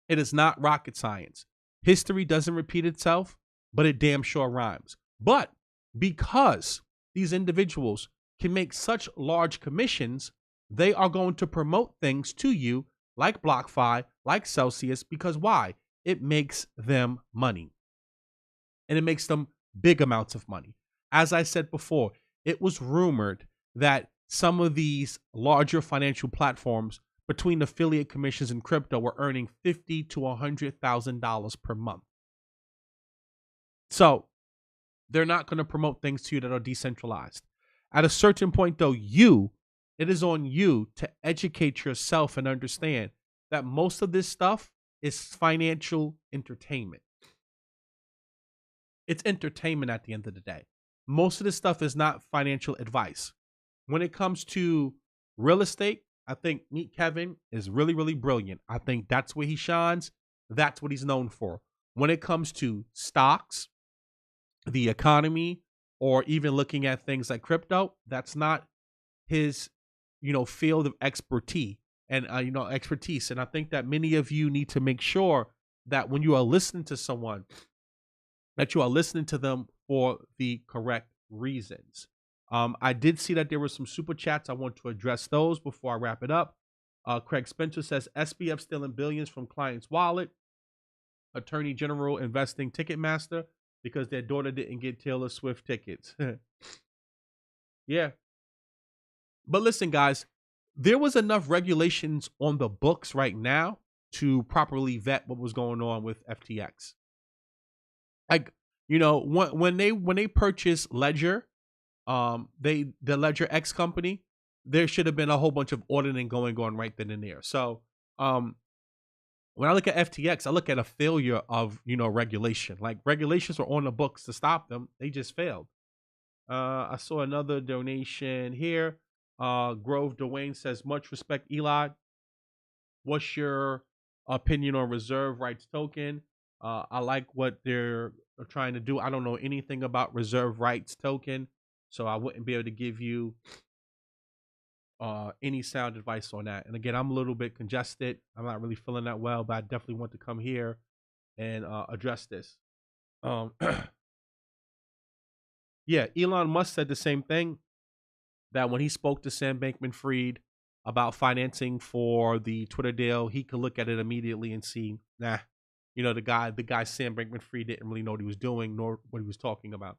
It is not rocket science. History doesn't repeat itself, but it damn sure rhymes. But because these individuals can make such large commissions, they are going to promote things to you like BlockFi, like Celsius, because why? It makes them money. And it makes them big amounts of money. As I said before, it was rumored that some of these larger financial platforms, between affiliate commissions and crypto, were earning $50,000 to $100,000 per month. So they're not going to promote things to you that are decentralized. At a certain point, though, it is on you to educate yourself and understand that most of this stuff is financial entertainment. It's entertainment at the end of the day. Most of this stuff is not financial advice. When it comes to real estate, I think Meet Kevin is really, really brilliant. I think that's where he shines. That's what he's known for. When it comes to stocks, the economy, or even looking at things like crypto, that's not his, field of expertise and, expertise. And I think that many of you need to make sure that when you are listening to someone, that you are listening to them for the correct reasons. I did see that there were some super chats. I want to address those before I wrap it up. Craig Spencer says, SBF stealing billions from client's wallet. Attorney General investing Ticketmaster because their daughter didn't get Taylor Swift tickets. Yeah. But listen, guys, there was enough regulations on the books right now to properly vet what was going on with FTX. Like, when they purchased Ledger, the Ledger X company, there should have been a whole bunch of auditing going on right then and there. So, when I look at FTX, I look at a failure of, regulation. Like, regulations are on the books to stop them. They just failed. I saw another donation here. Grove Dwayne says, much respect, Eli. What's your opinion on reserve rights token? I like what they're trying to do. I don't know anything about reserve rights token, so I wouldn't be able to give you any sound advice on that. And again, I'm a little bit congested. I'm not really feeling that well, but I definitely want to come here and address this. Yeah, Elon Musk said the same thing, that when he spoke to Sam Bankman-Fried about financing for the Twitter deal, he could look at it immediately and see, the guy Sam Bankman-Fried didn't really know what he was doing nor what he was talking about.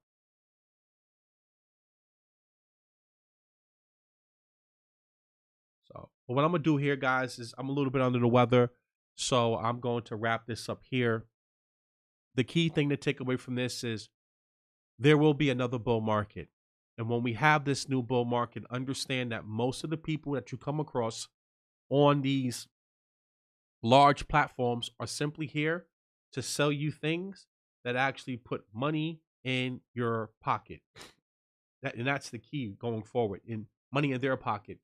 So, but what I'm gonna do here, guys, is I'm a little bit under the weather, so I'm going to wrap this up here. The key thing to take away from this is there will be another bull market. And when we have this new bull market, understand that most of the people that you come across on these large platforms are simply here to sell you things that actually put money in your pocket. And that's the key going forward, in money in their pocket.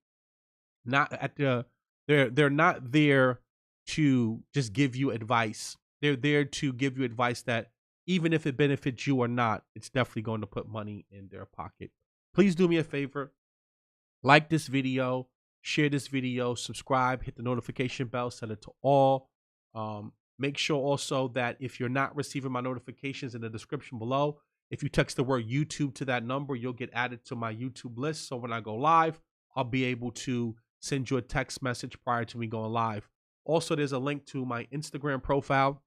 Not at they're not there to just give you advice. They're there to give you advice that, even if it benefits you or not, it's definitely going to put money in their pocket. Please do me a favor. Like this video, share this video, subscribe, hit the notification bell, set it to all. Make sure also that if you're not receiving my notifications, in the description below, if you text the word YouTube to that number, you'll get added to my YouTube list. So when I go live, I'll be able to send you a text message prior to me going live. Also, there's a link to my Instagram profile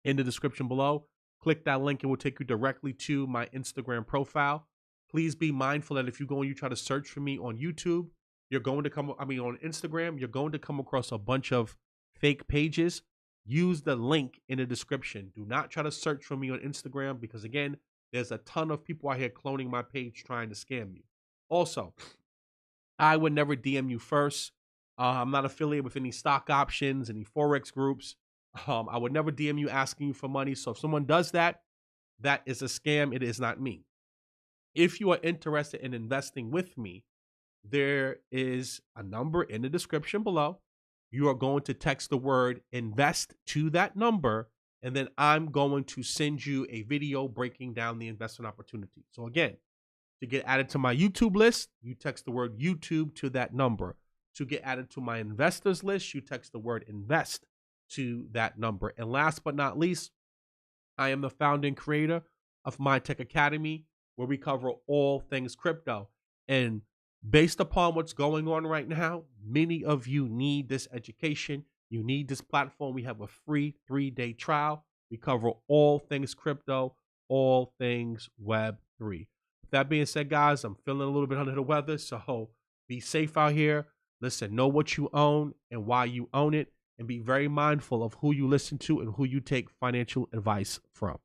in the description below. Click that link, it will take you directly to my Instagram profile. Please be mindful that if you go and you try to search for me on YouTube, you're going to come, on Instagram, you're going to come across a bunch of fake pages. Use the link in the description. Do not try to search for me on Instagram, because again, there's a ton of people out here cloning my page trying to scam you. Also, I would never DM you first. I'm not affiliated with any stock options, any Forex groups. I would never DM you asking you for money. So if someone does that, that is a scam. It is not me. If you are interested in investing with me, there is a number in the description below. you are going to text the word invest to that number, and then I'm going to send you a video breaking down the investment opportunity. So again, to get added to my YouTube list, you text the word YouTube to that number. To get added to my investors list, you text the word invest to that number. And last but not least, I am the founder and creator of My Tech Academy, where we cover all things crypto. And based upon what's going on right now, many of you need this education. You need this platform. We have a free 3-day trial. We cover all things crypto, all things Web3. With that being said, guys, I'm feeling a little bit under the weather, so be safe out here. Listen, know what you own and why you own it, and be very mindful of who you listen to and who you take financial advice from.